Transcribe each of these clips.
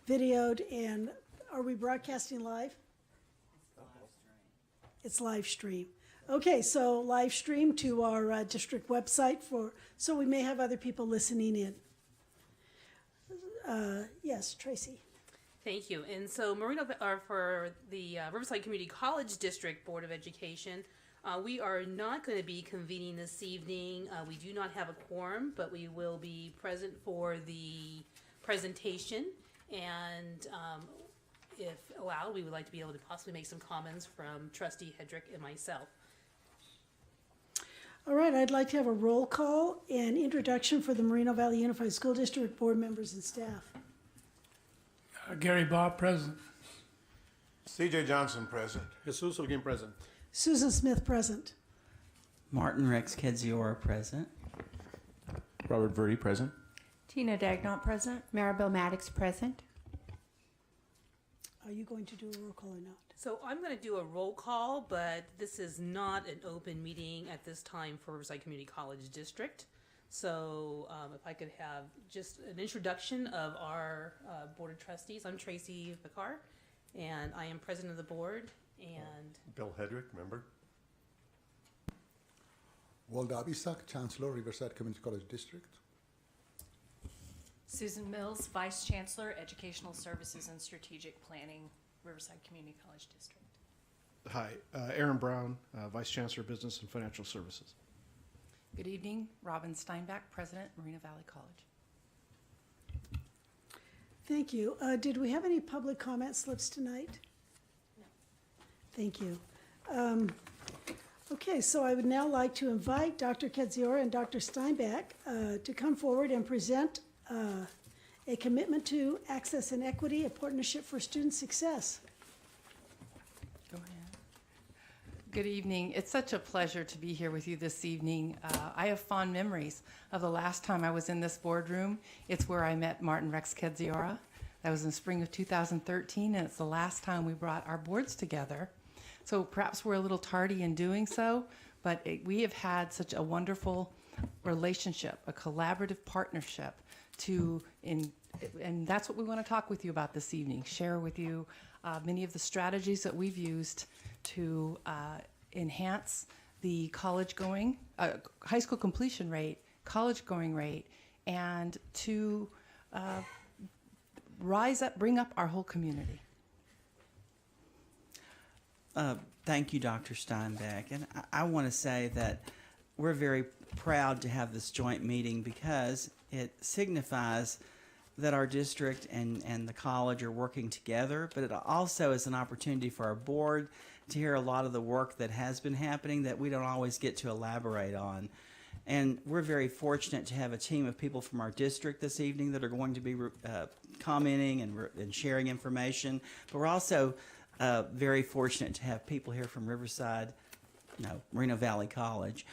videoed, and are we broadcasting live? It's live stream. Okay, so live stream to our district website so we may have other people listening in. Yes, Tracy. Thank you. And so for the Riverside Community College District Board of Education, we are not going to be convening this evening. We do not have a quorum, but we will be present for the presentation. And if allowed, we would like to be able to possibly make some comments from Trustee Hedrick and myself. All right, I'd like to have a roll call and introduction for the Moreno Valley Unified School District board members and staff. Gary Bob, present. C.J. Johnson, present. Jesus Holguin, present. Susan Smith, present. Martin Rex Kedziora, present. Robert Verdi, present. Tina Dagnott, present. Maribel Maddox, present. Are you going to do a roll call or not? So I'm going to do a roll call, but this is not an open meeting at this time for Riverside Community College District. So if I could have just an introduction of our Board of Trustees. I'm Tracy Vicar, and I am president of the board. And Bill Hedrick, member. Walda Abisak, Chancellor, Riverside Community College District. Susan Mills, Vice Chancellor, Educational Services and Strategic Planning, Riverside Community College District. Hi, Aaron Brown, Vice Chancellor, Business and Financial Services. Good evening, Robin Steinbach, President, Moreno Valley College. Thank you. Did we have any public comment slips tonight? No. Thank you. Okay, so I would now like to invite Dr. Kedziora and Dr. Steinbach to come forward and present a commitment to access and equity, a partnership for student success. Go ahead. Good evening. It's such a pleasure to be here with you this evening. I have fond memories of the last time I was in this boardroom. It's where I met Martin Rex Kedziora. That was in spring of 2013, and it's the last time we brought our boards together. So perhaps we're a little tardy in doing so, but we have had such a wonderful relationship, a collaborative partnership and that's what we want to talk with you about this evening, share with you many of the strategies that we've used to enhance the college-going, high school completion rate, college-going rate, and to rise up, bring up our whole community. Thank you, Dr. Steinbach. And I want to say that we're very proud to have this joint meeting because it signifies that our district and the college are working together, but it also is an opportunity for our board to hear a lot of the work that has been happening that we don't always get to elaborate on. And we're very fortunate to have a team of people from our district this evening that are going to be commenting and sharing information, but we're also very fortunate to have people here from Moreno Valley College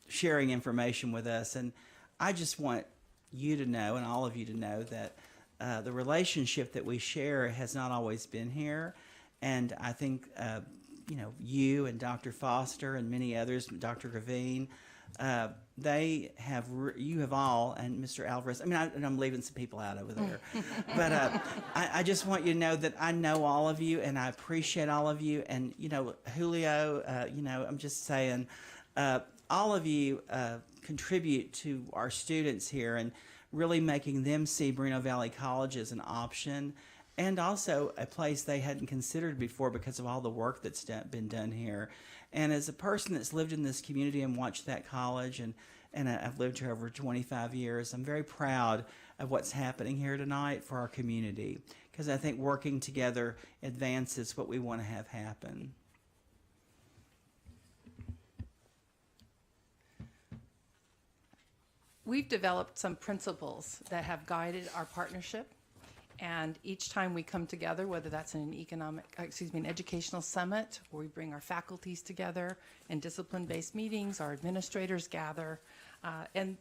sharing information with us. And I just want you to know, and all of you to know, that the relationship that we share has not always been here. And I think, you and Dr. Foster and many others, Dr. Gravine, you have all, and Mr. Alvarez, and I'm leaving some people out over there. But I just want you to know that I know all of you, and I appreciate all of you. And, Julio, I'm just saying, all of you contribute to our students here and really making them see Moreno Valley College as an option and also a place they hadn't considered before because of all the work that's been done here. And as a person that's lived in this community and watched that college, and I've lived here over 25 years, I'm very proud of what's happening here tonight for our community because I think working together advances what we want to have happen. We've developed some principles that have guided our partnership, and each time we come together, whether that's in an educational summit, where we bring our faculties together in discipline-based meetings, our administrators gather, and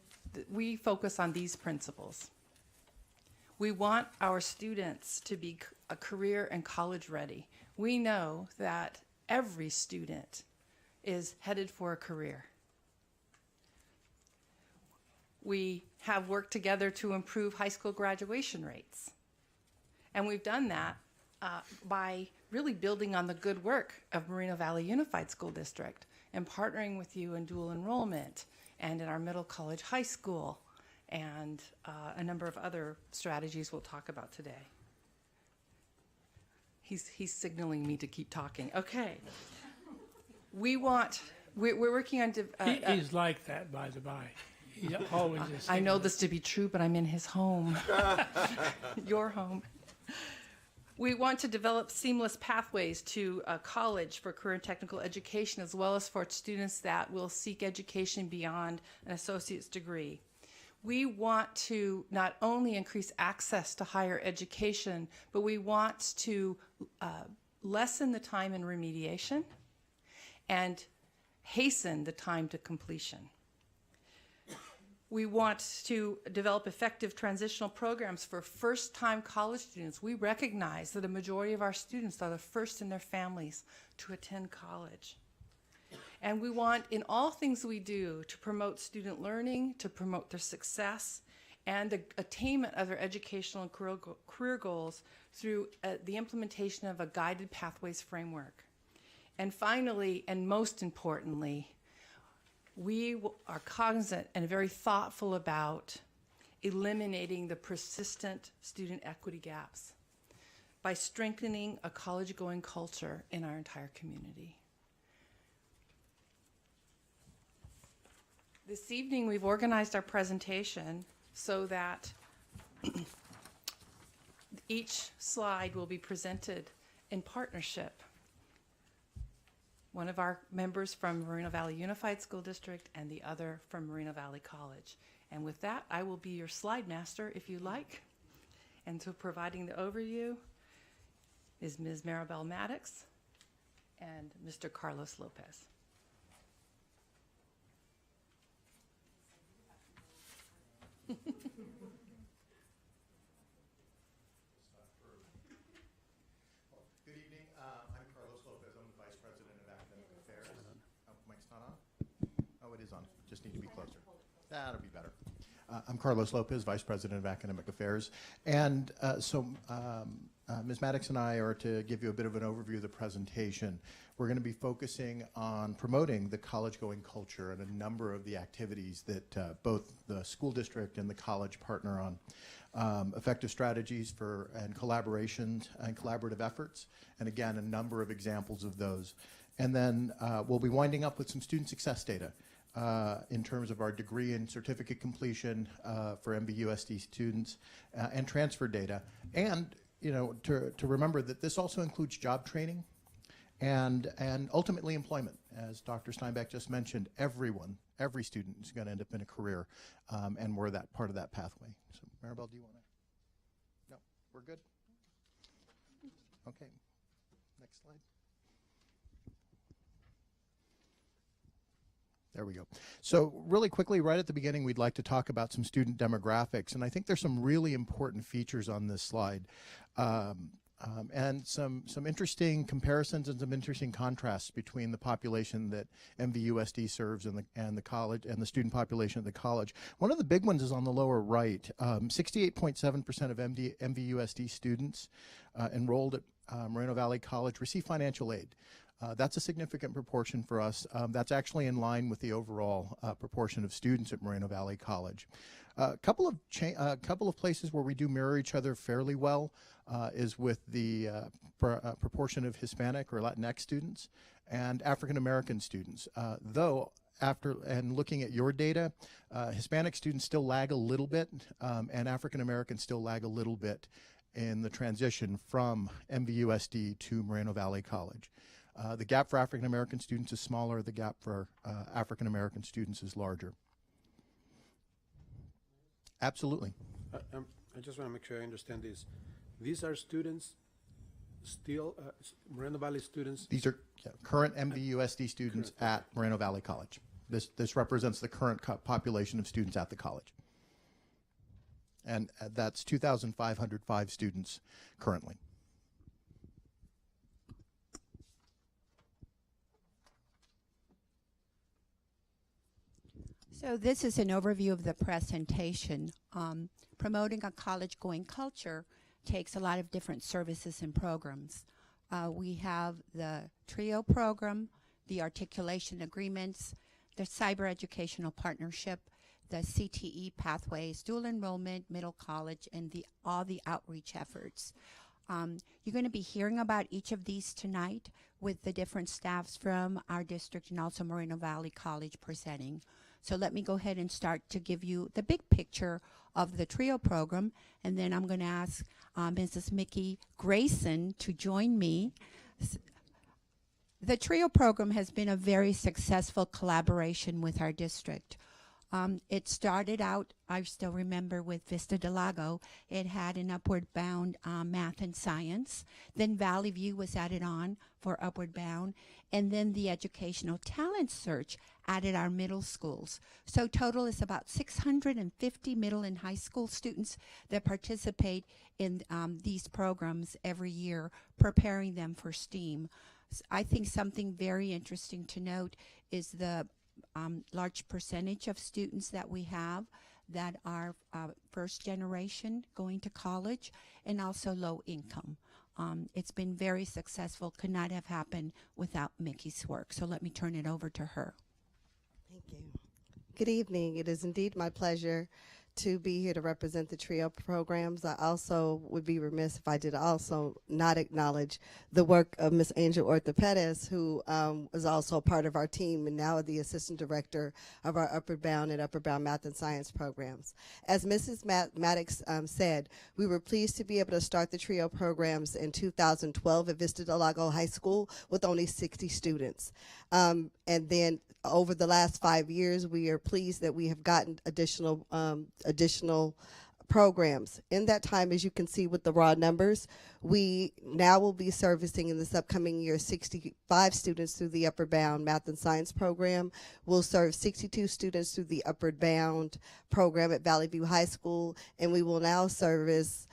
we focus on these principles. We want our students to be a career and college ready. We know that every student is headed for a career. we have worked together to improve high school graduation rates. And we've done that by really building on the good work of Moreno Valley Unified School District and partnering with you in dual enrollment and in our middle college high school and a number of other strategies we'll talk about today. He's signaling me to keep talking. Okay. We're working on... He's like that, by the by. He always is. I know this to be true, but I'm in his home. Your home. We want to develop seamless pathways to college for career and technical education, as well as for students that will seek education beyond an associate's degree. We want to not only increase access to higher education, but we want to lessen the time in remediation and hasten the time to completion. We want to develop effective transitional programs for first-time college students. We recognize that a majority of our students are the first in their families to attend college. And we want, in all things we do, to promote student learning, to promote their success, and the attainment of their educational and career goals through the implementation of a guided pathways framework. And finally, and most importantly, we are cognizant and very thoughtful about eliminating the persistent student equity gaps by strengthening a college-going culture in our entire community. This evening, we've organized our presentation so that each slide will be presented in partnership. One of our members from Moreno Valley Unified School District and the other from Moreno Valley College. And with that, I will be your slide master if you like. And so providing the overview is Ms. Maribel Maddox and Mr. Carlos Lopez. Good evening. I'm Carlos Lopez. I'm the Vice President of Academic Affairs. Oh, mic's not on? Oh, it is on. Just need to be closer. That'll be better. I'm Carlos Lopez, Vice President of Academic Affairs. And Ms. Maddox and I are to give you a bit of an overview of the presentation. We're going to be focusing on promoting the college-going culture and a number of the activities that both the school district and the college partner on. Effective strategies and collaborations and collaborative efforts, and again, a number of examples of those. And then we'll be winding up with some student success data in terms of our degree and certificate completion for MVUSD students and transfer data. And to remember that this also includes job training and ultimately employment. As Dr. Steinbeck just mentioned, every student is going to end up in a career, and we're that part of that pathway. So Maribel, do you want to? No, we're good? Okay, next slide. There we go. So really quickly, right at the beginning, we'd like to talk about some student demographics. And I think there's some really important features on this slide. And some interesting comparisons and some interesting contrasts between the population that MVUSD serves and the college and the student population at the college. One of the big ones is on the lower right. 68.7% of MVUSD students enrolled at Moreno Valley College receive financial aid. That's a significant proportion for us. That's actually in line with the overall proportion of students at Moreno Valley College. A couple of places where we do mirror each other fairly well is with the proportion of Hispanic or Latinx students and African American students. Though and looking at your data, Hispanic students still lag a little bit, and African Americans still lag a little bit in the transition from MVUSD to Moreno Valley College. The gap for African American students is smaller. The gap for African American students is larger. Absolutely. I just want to make sure I understand this. These are students, still Moreno Valley students. These are current MVUSD students at Moreno Valley College. This represents the current population of students at the college. And that's 2,505 students currently. So this is an overview of the presentation. Promoting a college-going culture takes a lot of different services and programs. We have the TRIO program, the articulation agreements, the cyber educational partnership, the CTE pathways, dual enrollment, middle college, and all the outreach efforts. You're going to be hearing about each of these tonight with the different staffs from our district and also Moreno Valley College presenting. So let me go ahead and start to give you the big picture of the TRIO program, and then I'm going to ask Mrs. Mickey Grayson to join me. The TRIO program has been a very successful collaboration with our district. It started out, I still remember, with Vista del Lago. It had an upward bound math and science. Then Valley View was added on for upward bound. And then the educational talent search added our middle schools. So total is about 650 middle and high school students that participate in these programs every year, preparing them for STEAM. I think something very interesting to note is the large percentage of students that we have that are first generation going to college and also low income. It's been very successful, could not have happened without Mickey's work. So let me turn it over to her. Thank you. Good evening. It is indeed my pleasure to be here to represent the TRIO programs. I also would be remiss if I did also not acknowledge the work of Ms. Angel Orthopedis, who was also part of our team and now the assistant director of our Upward Bound and Upward Bound Math and Science programs. As Mrs. Maddox said, we were pleased to be able to start the TRIO programs in 2012 at Vista del Lago High School with only 60 students. And then over the last 5 years, we are pleased that we have gotten additional programs. In that time, as you can see with the raw numbers, we now will be servicing in this upcoming year 65 students through the Upward Bound Math and Science program. We'll serve 62 students through the Upward Bound program at Valley View High School, and we will now service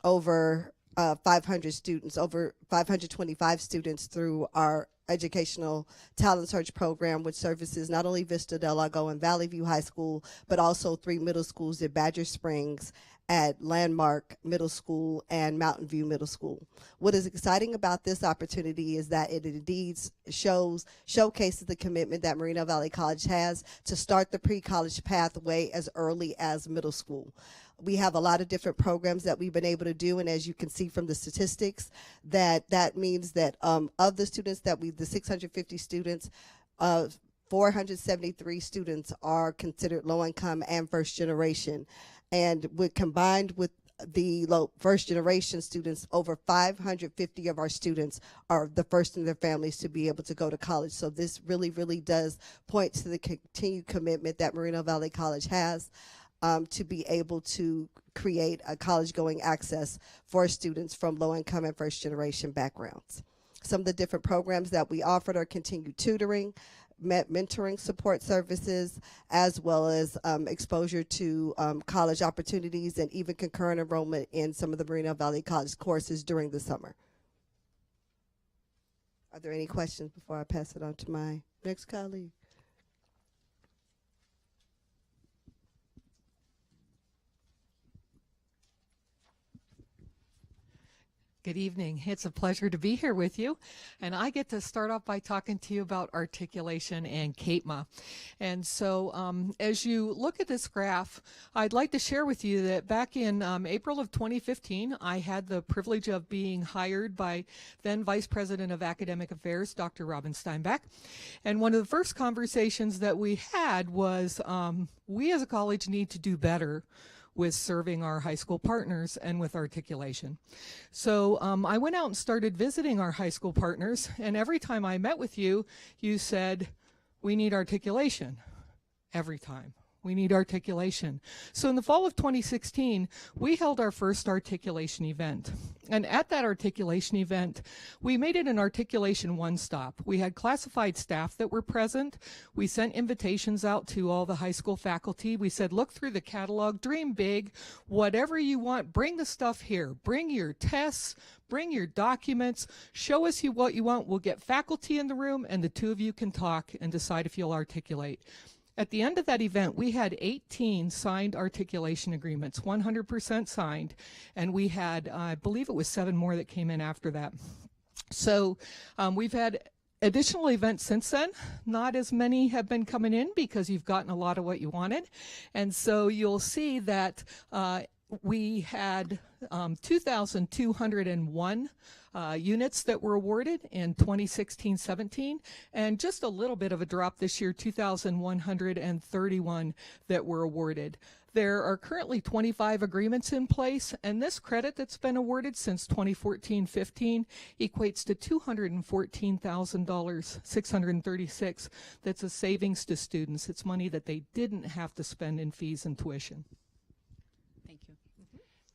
over 500 students, over 525 students through our educational talent search program, which services not only Vista del Lago and Valley View High School, but also 3 middle schools at Badger Springs, at Landmark Middle School, and Mountain View Middle School. What is exciting about this opportunity is that it indeed showcases the commitment that Moreno Valley College has to start the pre-college pathway as early as middle school. We have a lot of different programs that we've been able to do, and as you can see from the statistics, that means that of the students the 650 students, 473 students are considered low income and first generation, and combined with the first generation students, over 550 of our students are the first in their families to be able to go to college. So this really, really does point to the continued commitment that Moreno Valley College has to be able to create a college-going access for students from low-income and first-generation backgrounds. Some of the different programs that we offered are continued tutoring, mentoring support services, as well as exposure to college opportunities and even concurrent enrollment in some of the Moreno Valley College courses during the summer. Are there any questions before I pass it on to my next colleague? Good evening. It's a pleasure to be here with you. And I get to start off by talking to you about articulation and CAPMA. And so as you look at this graph, I'd like to share with you that back in April of 2015, I had the privilege of being hired by then Vice President of Academic Affairs, Dr. Robin Steinbach. And one of the first conversations that we had was we as a college need to do better with serving our high school partners and with articulation. So I went out and started visiting our high school partners, and every time I met with you, you said, we need articulation. Every time. We need articulation. So in the fall of 2016, we held our first articulation event. And at that articulation event, we made it an articulation one-stop. We had classified staff that were present. We sent invitations out to all the high school faculty. We said, look through the catalog, dream big, whatever you want, bring the stuff here. Bring your tests, bring your documents, show us what you want. We'll get faculty in the room, and the two of you can talk and decide if you'll articulate. At the end of that event, we had 18 signed articulation agreements, 100% signed, and we had, I believe it was 7 more that came in after that. So we've had additional events since then. Not as many have been coming in because you've gotten a lot of what you wanted. And so you'll see that we had 2,201 units that were awarded in 2016-17, and just a little bit of a drop this year, 2,131 that were awarded. There are currently 25 agreements in place, and this credit that's been awarded since 2014-15 equates to $214,636. That's a savings to students. It's money that they didn't have to spend in fees and tuition. Thank you.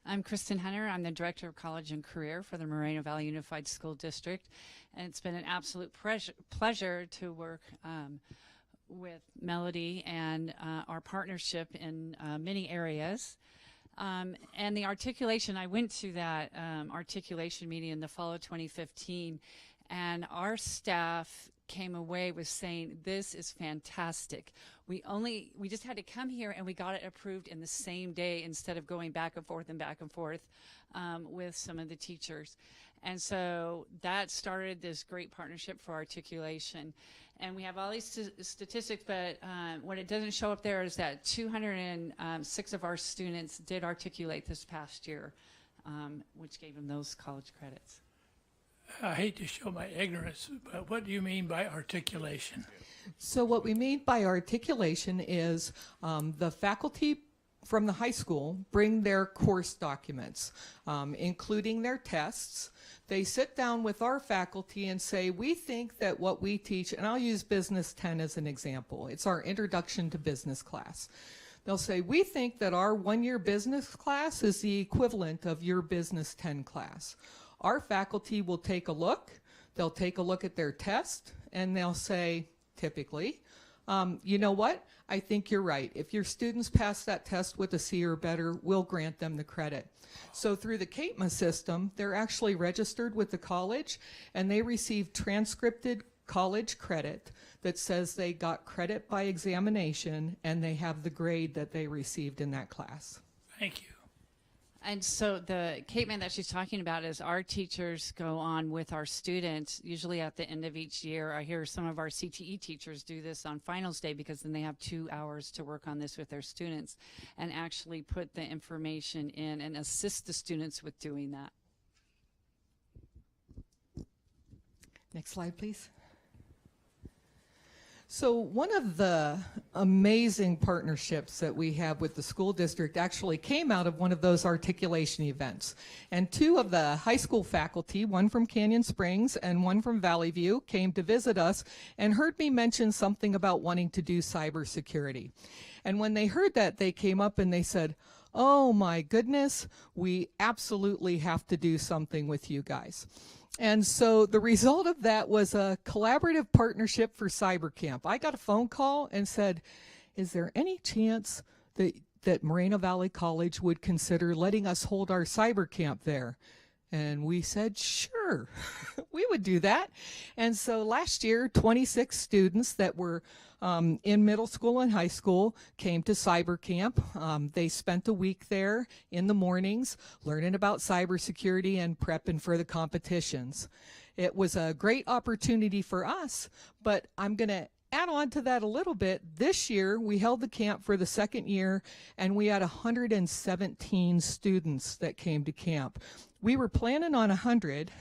I'm Kristen Hunter. I'm the Director of College and Career for the Moreno Valley Unified School District, and it's been an absolute pleasure to work with Melody and our partnership in many areas. And the articulation, I went to that articulation meeting in the fall of 2015, and our staff came away with saying, this is fantastic. We just had to come here and we got it approved in the same day instead of going back and forth with some of the teachers. And so that started this great partnership for articulation. And we have all these statistics, but what it doesn't show up there is that 206 of our students did articulate this past year, which gave them those college credits. I hate to show my ignorance, but what do you mean by articulation? So what we mean by articulation is the faculty from the high school bring their course documents, including their tests. They sit down with our faculty and say, we think that what we teach, and I'll use Business 10 as an example. It's our introduction to business class. They'll say, we think that our one-year business class is the equivalent of your Business 10 class. Our faculty will take a look. They'll take a look at their test, and they'll say, typically, you know what? I think you're right. If your students pass that test with a C or better, we'll grant them the credit. So through the CAPMA system, they're actually registered with the college, and they receive transcripted college credit that says they got credit by examination, and they have the grade that they received in that class. Thank you. And so the CAPMA that she's talking about is our teachers go on with our students, usually at the end of each year. I hear some of our CTE teachers do this on finals day because then they have 2 hours to work on this with their students and actually put the information in and assist the students with doing that. Next slide, please. So one of the amazing partnerships that we have with the school district actually came out of one of those articulation events. And 2 of the high school faculty, one from Canyon Springs and one from Valley View, came to visit us and heard me mention something about wanting to do cybersecurity. And when they heard that, they came up and they said, oh my goodness, we absolutely have to do something with you guys. And so the result of that was a collaborative partnership for Cyber Camp. I got a phone call and said, is there any chance that Moreno Valley College would consider letting us hold our Cyber Camp there? And we said, sure, we would do that. And so last year, 26 students that were in middle school and high school came to Cyber Camp. They spent a week there in the mornings learning about cybersecurity and prepping for the competitions. It was a great opportunity for us, but I'm going to add on to that a little bit. This year, we held the camp for the 2nd year, and we had 117 students that came to camp. We were planning on 100.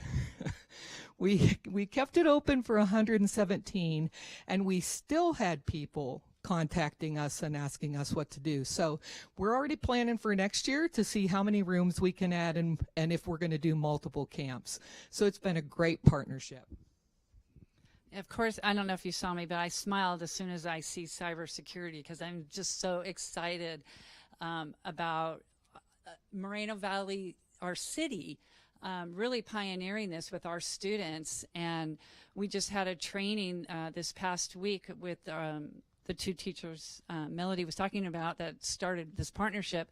We kept it open for 117, and we still had people contacting us and asking us what to do. So we're already planning for next year to see how many rooms we can add and if we're going to do multiple camps. So it's been a great partnership. Of course, I don't know if you saw me, but I smiled as soon as I see cybersecurity because I'm just so excited about Moreno Valley, our city, really pioneering this with our students. And we just had a training this past week with the 2 teachers Melody was talking about that started this partnership,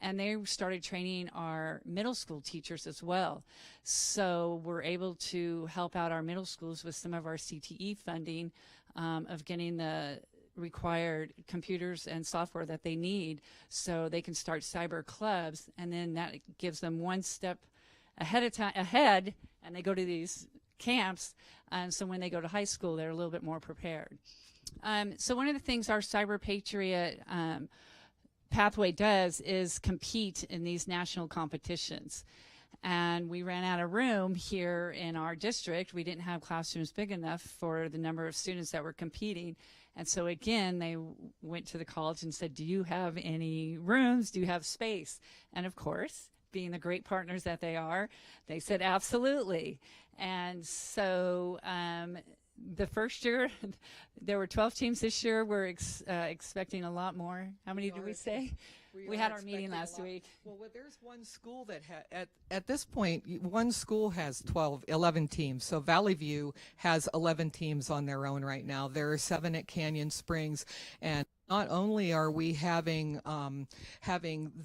and they started training our middle school teachers as well. So we're able to help out our middle schools with some of our CTE funding of getting the required computers and software that they need so they can start cyber clubs, and then that gives them one step ahead, and they go to these camps, and so when they go to high school, they're a little bit more prepared. So one of the things our Cyber Patriot pathway does is compete in these national competitions. And we ran out of room here in our district. We didn't have classrooms big enough for the number of students that were competing. And so again, they went to the college and said, do you have any rooms? Do you have space? And of course, being the great partners that they are, they said, absolutely. And so the first year, there were 12 teams. This year, we're expecting a lot more. How many did we say? We had our meeting last week. Well, there's one school that at this point, one school has 11 teams. So Valley View has 11 teams on their own right now. There are 7 at Canyon Springs, and not only are we having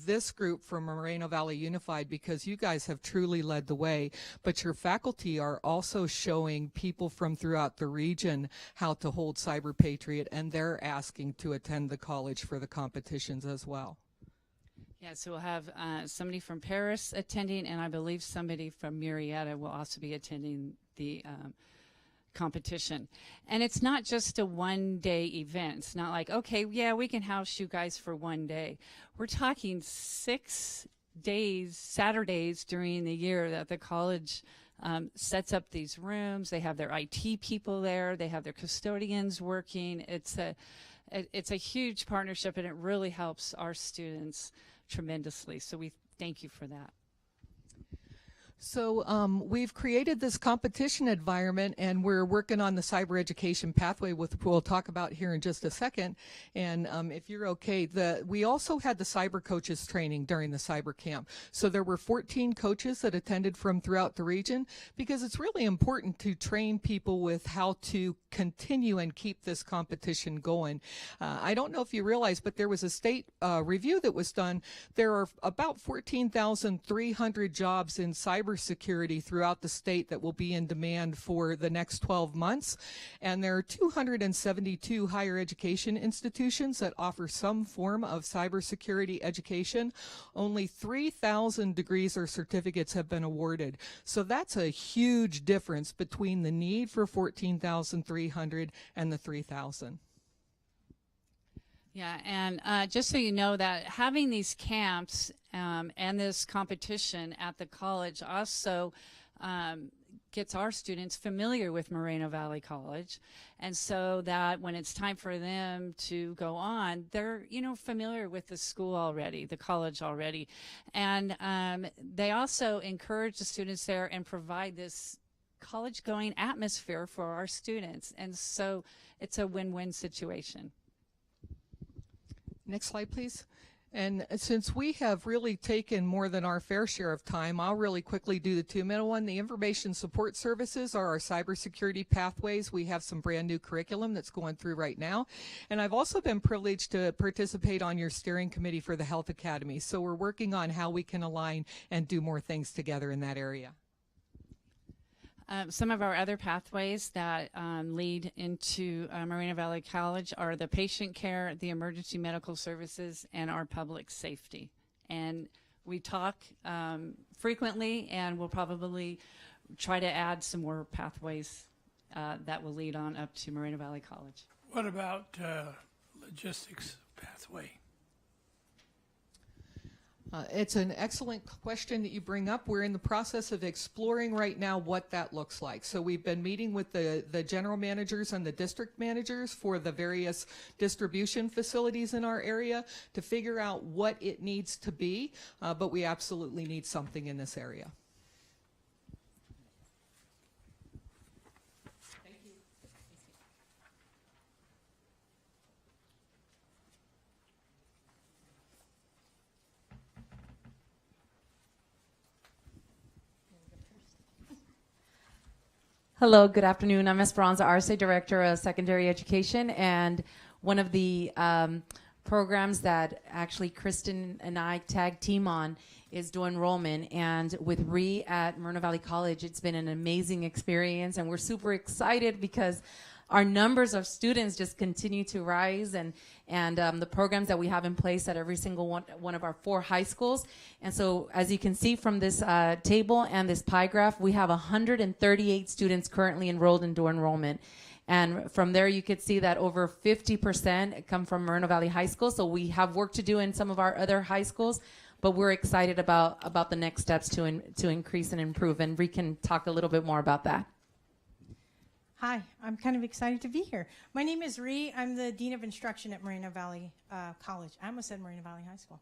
this group from Moreno Valley Unified, because you guys have truly led the way, but your faculty are also showing people from throughout the region how to hold Cyber Patriot, and they're asking to attend the college for the competitions as well. Yeah, so we'll have somebody from Paris attending, and I believe somebody from Murrieta will also be attending the competition. And it's not just a one-day event. It's not like, okay, yeah, we can house you guys for one day. We're talking 6 days, Saturdays during the year that the college sets up these rooms. They have their IT people there. They have their custodians working. It's a huge partnership, and it really helps our students tremendously. So we thank you for that. So we've created this competition environment, and we're working on the cyber education pathway, which we'll talk about here in just a second. And if you're okay, we also had the cyber coaches training during the cyber camp. So there were 14 coaches that attended from throughout the region, because it's really important to train people with how to continue and keep this competition going. I don't know if you realize, but there was a state review that was done. There are about 14,300 jobs in cybersecurity throughout the state that will be in demand for the next 12 months. And there are 272 higher education institutions that offer some form of cybersecurity education. Only 3,000 degrees or certificates have been awarded. So that's a huge difference between the need for 14,300 and the 3,000. Yeah, and just so you know that having these camps and this competition at the college also gets our students familiar with Moreno Valley College, and so that when it's time for them to go on, they're familiar with the school already, the college already, and they also encourage the students there and provide this college-going atmosphere for our students, and so it's a win-win situation. Next slide, please. And since we have really taken more than our fair share of time, I'll really quickly do the 2-minute one. The information support services are our cybersecurity pathways. We have some brand new curriculum that's going through right now. And I've also been privileged to participate on your steering committee for the Health Academy. So we're working on how we can align and do more things together in that area. Some of our other pathways that lead into Moreno Valley College are the patient care, the emergency medical services, and our public safety. And we talk frequently, and we'll probably try to add some more pathways that will lead on up to Moreno Valley College. What about logistics pathway? It's an excellent question that you bring up. We're in the process of exploring right now what that looks like. So we've been meeting with the general managers and the district managers for the various distribution facilities in our area to figure out what it needs to be, but we absolutely need something in this area. Hello, good afternoon. I'm Esperanza Arce, Director of Secondary Education, and one of the programs that actually Kristen and I tag team on is dual enrollment. And with RE at Moreno Valley College, it's been an amazing experience, and we're super excited because our numbers of students just continue to rise, and the programs that we have in place at every single one of our 4 high schools. And so as you can see from this table and this pie graph, we have 138 students currently enrolled in dual enrollment. And from there, you could see that over 50% come from Moreno Valley High School. So we have work to do in some of our other high schools, but we're excited about the next steps to increase and improve. And we can talk a little bit more about that. Hi, I'm kind of excited to be here. My name is Ree. I'm the Dean of Instruction at Moreno Valley College. I almost said Moreno Valley High School.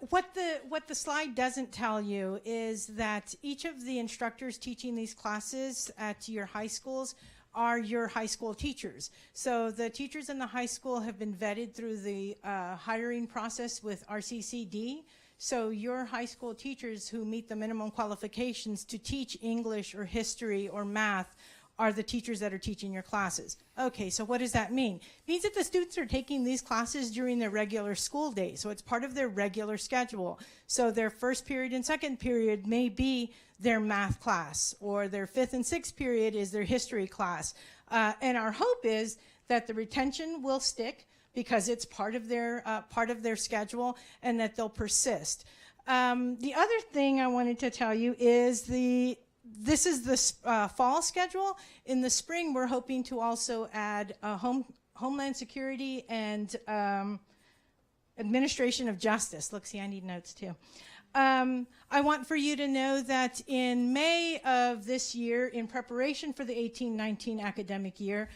What the slide doesn't tell you is that each of the instructors teaching these classes at your high schools are your high school teachers. So the teachers in the high school have been vetted through the hiring process with RCCD. So your high school teachers who meet the minimum qualifications to teach English or history or math are the teachers that are teaching your classes. Okay, so what does that mean? It means that the students are taking these classes during their regular school day, so it's part of their regular schedule. So their first period and second period may be their math class, or their 5th and 6th period is their history class. And our hope is that the retention will stick because it's part of their schedule, and that they'll persist. The other thing I wanted to tell you is this is the fall schedule. In the spring, we're hoping to also add Homeland Security and Administration of Justice. Look, see, I need notes too. I want for you to know that in May of this year, in preparation for the 18-19 academic year,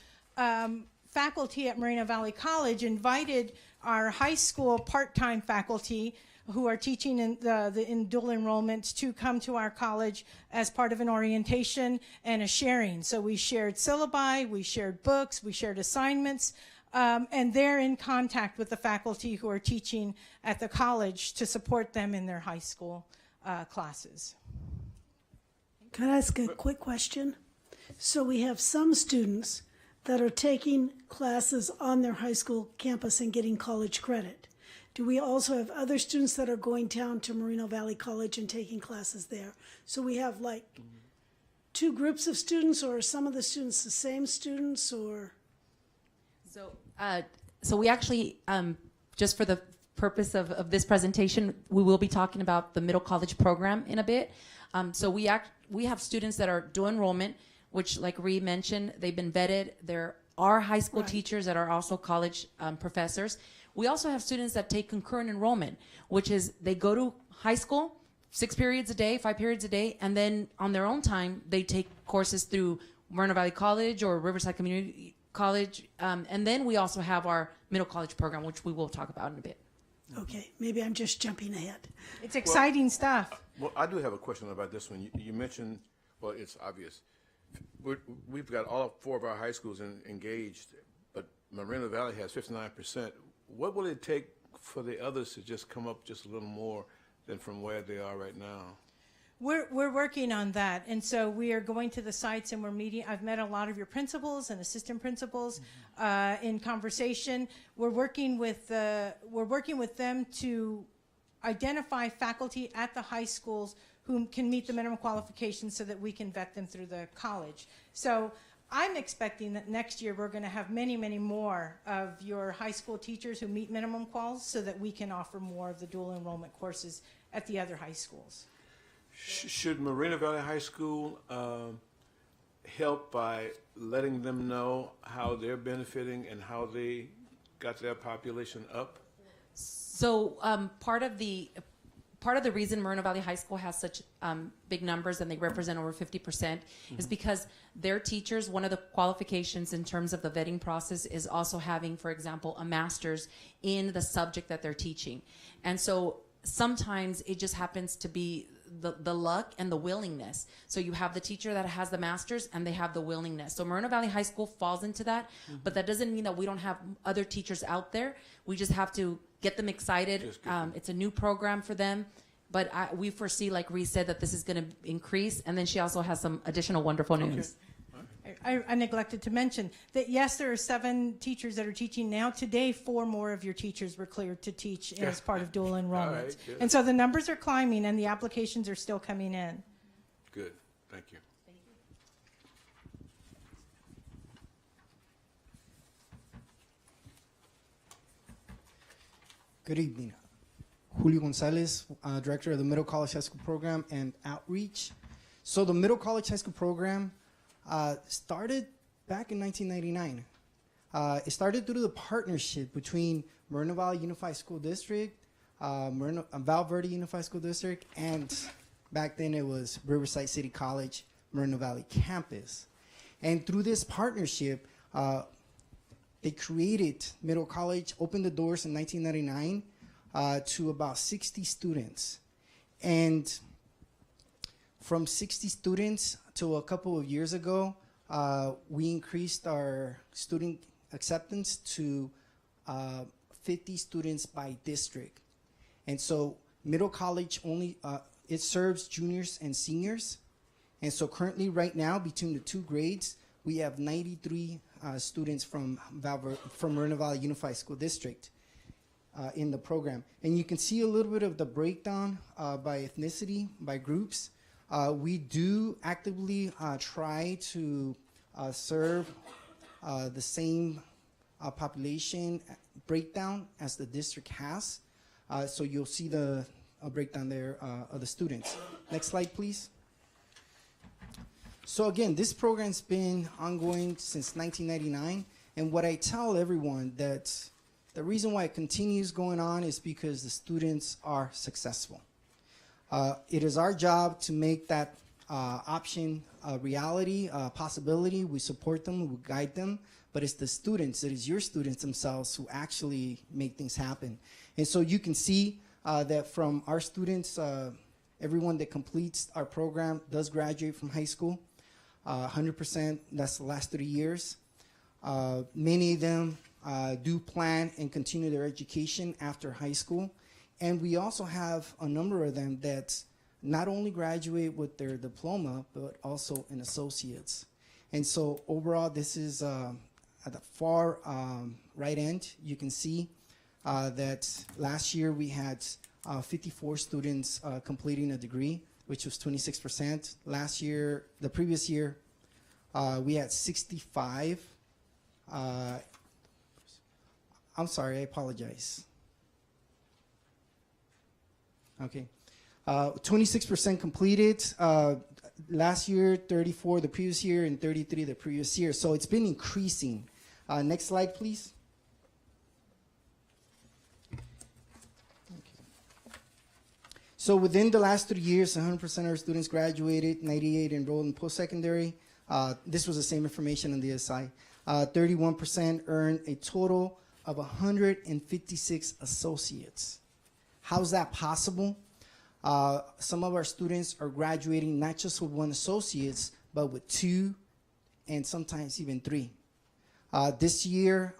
faculty at Moreno Valley College invited our high school part-time faculty who are teaching in dual enrollment to come to our college as part of an orientation and a sharing. So we shared syllabi, we shared books, we shared assignments, and they're in contact with the faculty who are teaching at the college to support them in their high school classes. Can I ask a quick question? So we have some students that are taking classes on their high school campus and getting college credit. Do we also have other students that are going down to Moreno Valley College and taking classes there? So we have like 2 groups of students, or are some of the students the same students, or? So we actually, just for the purpose of this presentation, we will be talking about the middle college program in a bit. So we have students that are dual enrollment, which, like Ree mentioned, they've been vetted. There are high school teachers that are also college professors. We also have students that take concurrent enrollment, which is they go to high school 6 periods a day, 5 periods a day, and then on their own time, they take courses through Moreno Valley College or Riverside Community College. And then we also have our middle college program, which we will talk about in a bit. Okay, maybe I'm just jumping ahead. It's exciting stuff. Well, I do have a question about this one. You mentioned, well, it's obvious. We've got all 4 of our high schools engaged, but Moreno Valley has 59%. What will it take for the others to just come up just a little more than from where they are right now? We're working on that, and so we are going to the sites and we're meeting. I've met a lot of your principals and assistant principals in conversation. We're working with them to identify faculty at the high schools who can meet the minimum qualifications so that we can vet them through the college. So I'm expecting that next year we're going to have many, many more of your high school teachers who meet minimum quals so that we can offer more of the dual enrollment courses at the other high schools. Should Moreno Valley High School help by letting them know how they're benefiting and how they got their population up? So part of the reason Moreno Valley High School has such big numbers and they represent over 50% is because their teachers, one of the qualifications in terms of the vetting process is also having, for example, a master's in the subject that they're teaching. And so sometimes it just happens to be the luck and the willingness. So you have the teacher that has the master's and they have the willingness. So Moreno Valley High School falls into that, but that doesn't mean that we don't have other teachers out there. We just have to get them excited. It's a new program for them, but we foresee, like Ree said, that this is going to increase. And then she also has some additional wonderful news. I neglected to mention that, yes, there are 7 teachers that are teaching now. Today, 4 more of your teachers were cleared to teach as part of dual enrollment. Right, and so the numbers are climbing and the applications are still coming in. Good. Thank you. Good evening. Julio Gonzalez, Director of the Middle College High School Program and Outreach. So the Middle College High School Program started back in 1999. It started due to the partnership between Moreno Valley Unified School District, Val Verde Unified School District, and back then it was Riverside City College, Moreno Valley Campus. And through this partnership, they created Middle College, opened the doors in 1999 to about 60 students. And from 60 students to a couple of years ago, we increased our student acceptance to 50 students by district. And so Middle College only, it serves juniors and seniors. And so currently right now, between the two grades, we have 93 students from Moreno Valley Unified School District in the program. And you can see a little bit of the breakdown by ethnicity, by groups. We do actively try to serve the same population breakdown as the district has. So you'll see the breakdown there of the students. Next slide, please. So again, this program's been ongoing since 1999, and what I tell everyone that the reason why it continues going on is because the students are successful. It is our job to make that option a reality, a possibility. We support them, we guide them, but it's the students, it is your students themselves who actually make things happen. And so you can see that from our students, everyone that completes our program does graduate from high school. 100%, that's the last 3 years. Many of them do plan and continue their education after high school. And we also have a number of them that not only graduate with their diploma, but also an associate's. And so overall, this is at the far right end. You can see that last year we had 54 students completing a degree, which was 26%. Last year, the previous year, we had 65. I'm sorry, I apologize. Okay. 26% completed. Last year, 34 the previous year, and 33 the previous year. So it's been increasing. Next slide, please. So within the last 3 years, 100% of our students graduated, 98 enrolled in post-secondary. This was the same information on the SI. 31% earned a total of 156 associates. How's that possible? Some of our students are graduating not just with 1 associate's, but with 2 and sometimes even 3. This year,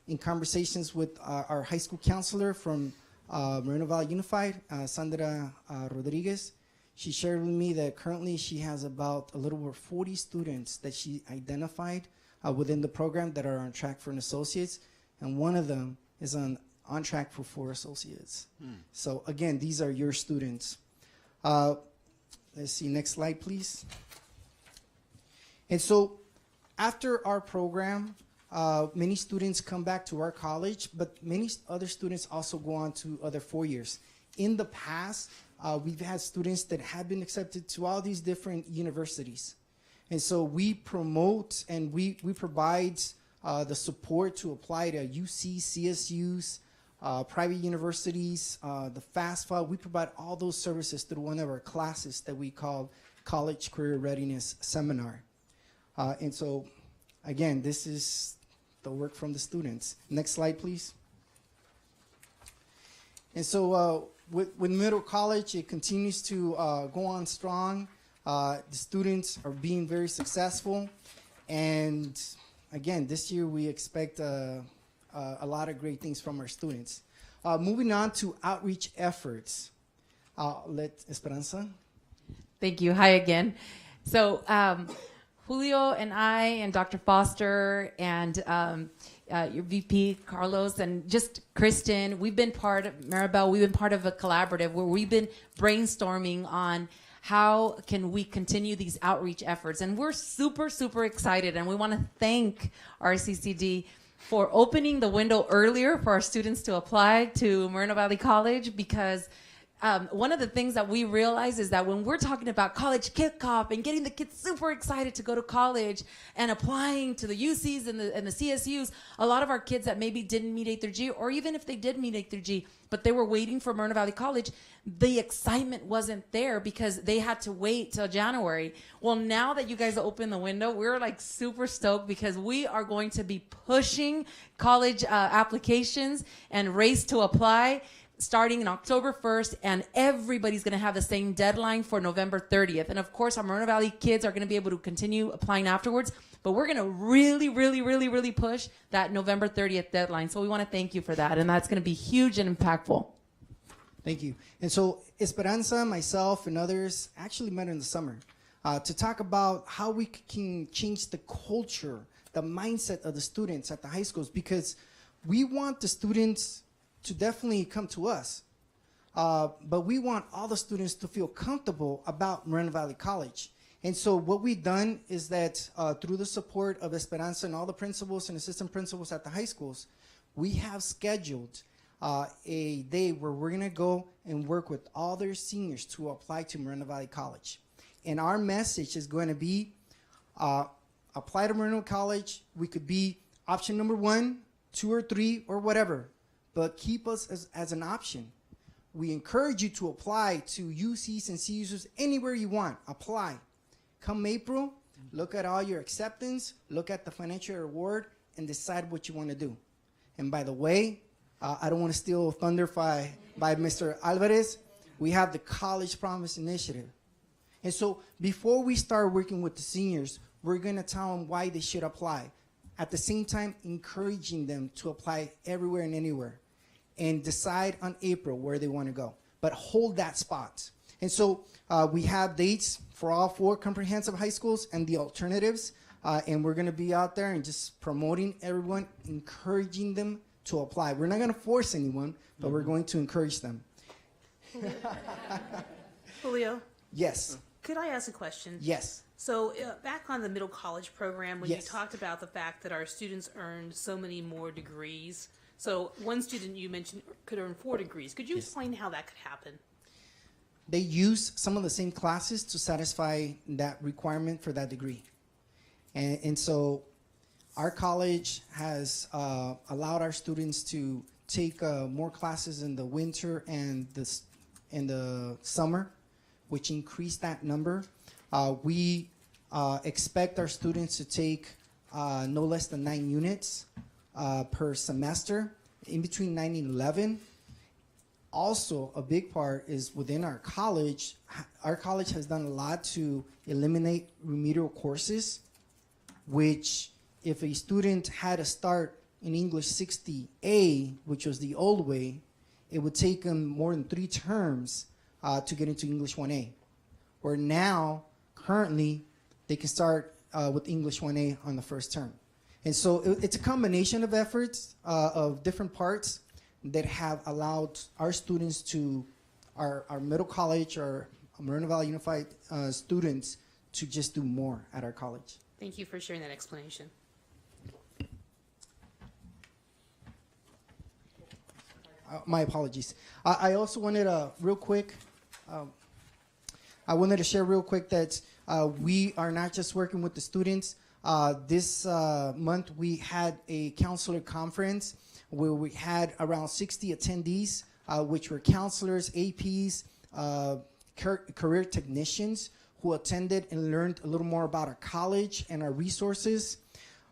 in conversations with our high school counselor from Moreno Valley Unified, Sandra Rodriguez, she shared with me that currently she has about a little over 40 students that she identified within the program that are on track for an associate's, and one of them is on track for 4 associates. So again, these are your students. Let's see, next slide, please. And so after our program, many students come back to our college, but many other students also go on to other 4 years. In the past, we've had students that have been accepted to all these different universities. And so we promote and we provide the support to apply to UC, CSUs, private universities, the FAFSA. We provide all those services through one of our classes that we call College Career Readiness Seminar. And so, again, this is the work from the students. Next slide, please. And so with Middle College, it continues to go on strong. The students are being very successful. And again, this year we expect a lot of great things from our students. Moving on to outreach efforts. Let Esperanza. Thank you. Hi again. So Julio and I and Dr. Foster and your VP, Carlos, and just Kristen, we've been part of Maribel, we've been part of a collaborative where we've been brainstorming on how can we continue these outreach efforts. And we're super, super excited, and we want to thank RCCD for opening the window earlier for our students to apply to Moreno Valley College, because one of the things that we realize is that when we're talking about college kickoff and getting the kids super excited to go to college and applying to the UCs and the CSUs, a lot of our kids that maybe didn't meet 8 through G, or even if they did meet 8 through G, but they were waiting for Moreno Valley College, the excitement wasn't there because they had to wait till January. Well, now that you guys open the window, we're like super stoked because we are going to be pushing college applications and race to apply starting in October 1st, and everybody's going to have the same deadline for November 30th. And of course, our Moreno Valley kids are going to be able to continue applying afterwards, but we're going to really, really, really, really push that November 30th deadline. So we want to thank you for that, and that's going to be huge and impactful. Thank you. And so Esperanza, myself, and others actually met in the summer to talk about how we can change the culture, the mindset of the students at the high schools, because we want the students to definitely come to us. But we want all the students to feel comfortable about Moreno Valley College. And so what we've done is that through the support of Esperanza and all the principals and assistant principals at the high schools, we have scheduled a day where we're gonna go and work with all their seniors to apply to Moreno Valley College. And our message is going to be, apply to Moreno College. We could be option number 1, 2, or 3, or whatever, but keep us as an option. We encourage you to apply to UCs and CUs anywhere you want. Apply. Come April, look at all your acceptance, look at the financial reward, and decide what you want to do. And by the way, I don't want to steal thunder by Mr. Alvarez. We have the College Promise Initiative. And so before we start working with the seniors, we're going to tell them why they should apply. At the same time, encouraging them to apply everywhere and anywhere, and decide on April where they want to go. But hold that spot. And so we have dates for all 4 comprehensive high schools and the alternatives. And we're going to be out there and just promoting everyone, encouraging them to apply. We're not going to force anyone, but we're going to encourage them. Julio? Yes. Could I ask a question? Yes. So back on the middle college program, when Yes. you talked about the fact that our students earned so many more degrees, so one student you mentioned could earn 4 degrees. Could you explain how that could happen? They use some of the same classes to satisfy that requirement for that degree. And so our college has allowed our students to take more classes in the winter and in the summer, which increased that number. We expect our students to take no less than 9 units per semester, in between 9 and 11. Also, a big part is within our college. Our college has done a lot to eliminate remedial courses, which if a student had to start in English 60A, which was the old way, it would take them more than 3 terms to get into English 1A. Where now, currently, they can start with English 1A on the first term. And so it's a combination of efforts of different parts that have allowed our students to, our middle college, our Moreno Valley Unified students to just do more at our college. Thank you for sharing that explanation. My apologies. I also wanted real quick, I wanted to share real quick that we are not just working with the students. This month we had a counselor conference where we had around 60 attendees, which were counselors, APs, career technicians who attended and learned a little more about our college and our resources.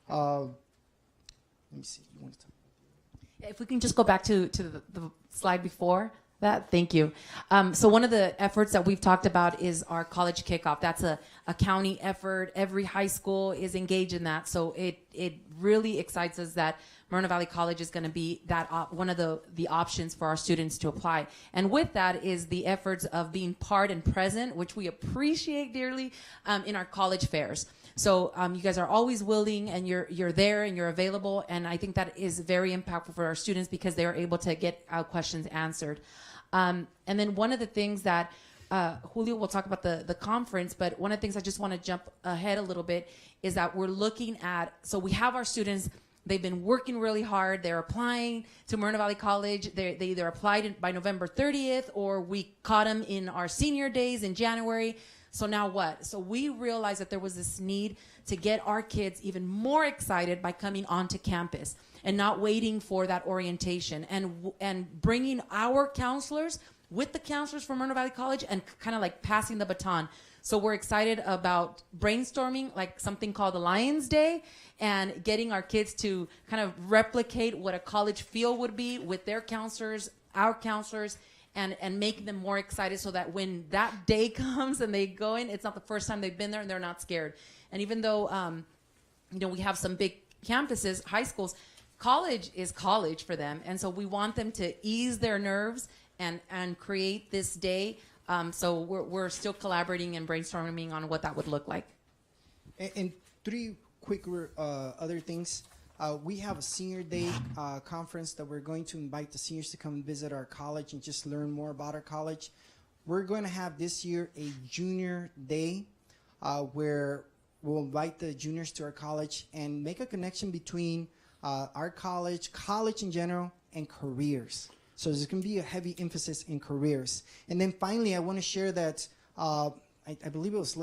Let me see. You want to If we can just go back to the slide before that, thank you. So one of the efforts that we've talked about is our college kickoff. That's a county effort. Every high school is engaged in that. So it really excites us that Moreno Valley College is going to be that one of the options for our students to apply. And with that is the efforts of being part and present, which we appreciate dearly, in our college fairs. So you guys are always willing, and you're there and you're available, and I think that is very impactful for our students because they are able to get questions answered. And then one of the things that Julio will talk about the conference, but one of the things I just want to jump ahead a little bit is that we're looking at, so we have our students They've been working really hard. They're applying to Moreno Valley College. They either applied by November 30th or we caught them in our senior days in January. So now what? So we realized that there was this need to get our kids even more excited by coming onto campus and not waiting for that orientation, and bringing our counselors with the counselors from Moreno Valley College and kind of like passing the baton. So we're excited about brainstorming like something called the Lions Day and getting our kids to kind of replicate what a college feel would be with their counselors, our counselors, and make them more excited so that when that day comes and they go in, it's not the first time they've been there and they're not scared. And even though, we have some big campuses, high schools, college is college for them. And so we want them to ease their nerves and create this day. So we're still collaborating and brainstorming on what that would look like. And three quick other things. We have a senior day conference that we're going to invite the seniors to come visit our college and just learn more about our college. We're going to have this year a junior day where we'll invite the juniors to our college and make a connection between our college in general, and careers. So there's going to be a heavy emphasis in careers. And then finally, I want to share that I believe it was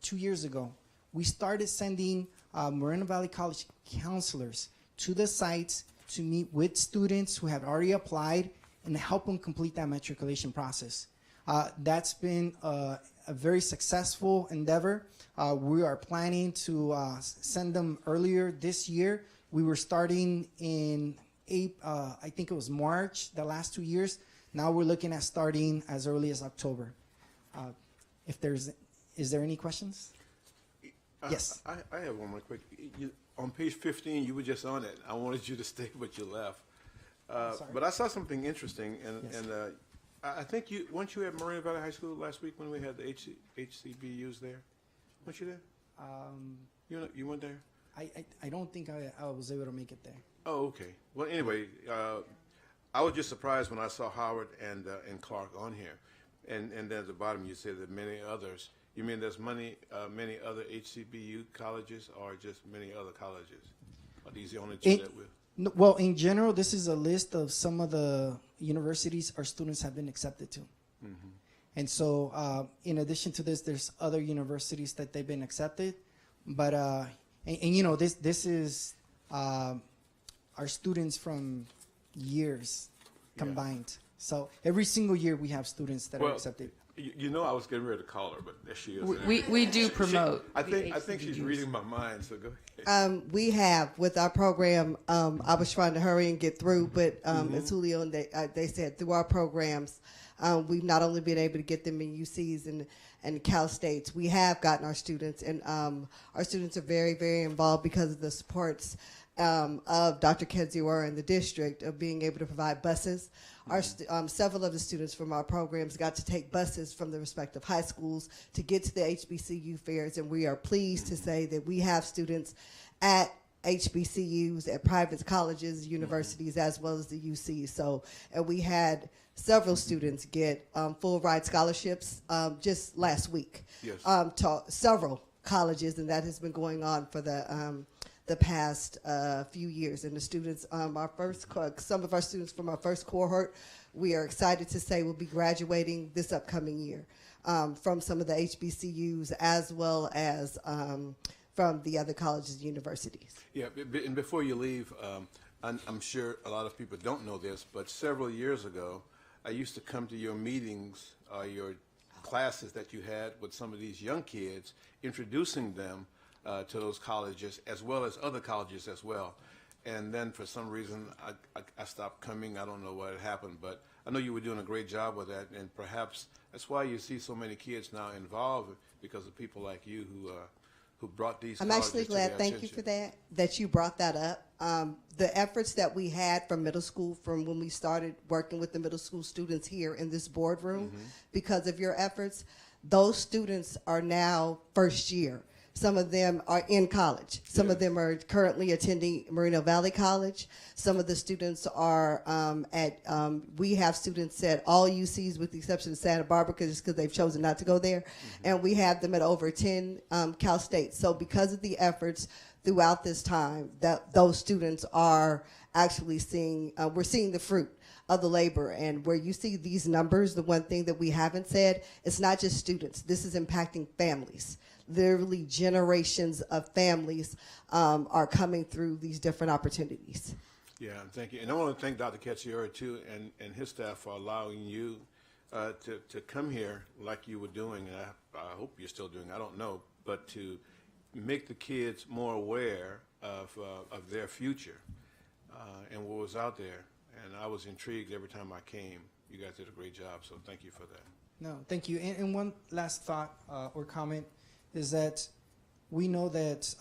2 years ago, we started sending Moreno Valley College counselors to the sites to meet with students who have already applied and help them complete that matriculation process. That's been a very successful endeavor. We are planning to send them earlier this year. We were starting in I think it was March the last 2 years. Now we're looking at starting as early as October. Is there any questions? Yes. I have one more quick. On page 15, you were just on it. I wanted you to stay, but you left. But I saw something interesting, and I think weren't you at Moreno Valley High School last week when we had the HCBUs there? Weren't you there? You weren't there? I don't think I was able to make it there. Oh, okay. Well, anyway, I was just surprised when I saw Howard and Clark on here, and then at the bottom you said that many others. You mean there's many other HCBU colleges, or just many other colleges? Are these the only two that will? Well, in general, this is a list of some of the universities our students have been accepted to. Mm-hmm. And so, in addition to this, there's other universities that they've been accepted. But this is our students from years combined. Yeah. So every single year we have students that are accepted. I was getting ready to call her, but there she is. We do promote. I think she's reading my mind, so go ahead. We have, with our program, I was trying to hurry and get through, but as Julio and they said, through our programs, we've not only been able to get them in UCs and Cal States, we have gotten our students, and our students are very, very involved because of the supports of Dr. Kedziora and the district of being able to provide buses. Several of the students from our programs got to take buses from the respective high schools to get to the HBCU fairs, and we are pleased to say that we have students at HBCUs, at private colleges, universities, as well as the UC. So, and we had several students get full ride scholarships just last week. Yes. To several colleges, and that has been going on for the past few years. And the students, some of our students from our first cohort, we are excited to say will be graduating this upcoming year from some of the HBCUs as well as from the other colleges and universities. Yeah, and before you leave, I'm sure a lot of people don't know this, but several years ago, I used to come to your meetings, your classes that you had with some of these young kids, introducing them to those colleges as well as other colleges as well. And then for some reason, I stopped coming. I don't know what had happened, but I know you were doing a great job with that, and perhaps that's why you see so many kids now involved, because of people like you who brought these I'm colleges actually to their glad, thank attention. you for that you brought that up. The efforts that we had from middle school, from when we started working with the middle school students here in this boardroom, because of your efforts, those students are now first year. Some of them are in college. Some of them are currently attending Moreno Valley College. Some of the students are we have students at all UCs with the exception of Santa Barbara because they've chosen not to go there. And we have them at over 10 Cal States. So because of the efforts throughout this time that those students are actually seeing, we're seeing the fruit of the labor. And where you see these numbers, the one thing that we haven't said, it's not just students. This is impacting families. Literally generations of families are coming through these different opportunities. Yeah, thank you. And I want to thank Dr. Katsiora, too, and his staff for allowing you to come here like you were doing, and I hope you're still doing, I don't know, but to make the kids more aware of their future and what was out there. And I was intrigued every time I came. You guys did a great job, so thank you for that. No, thank you. And one last thought or comment is that we know that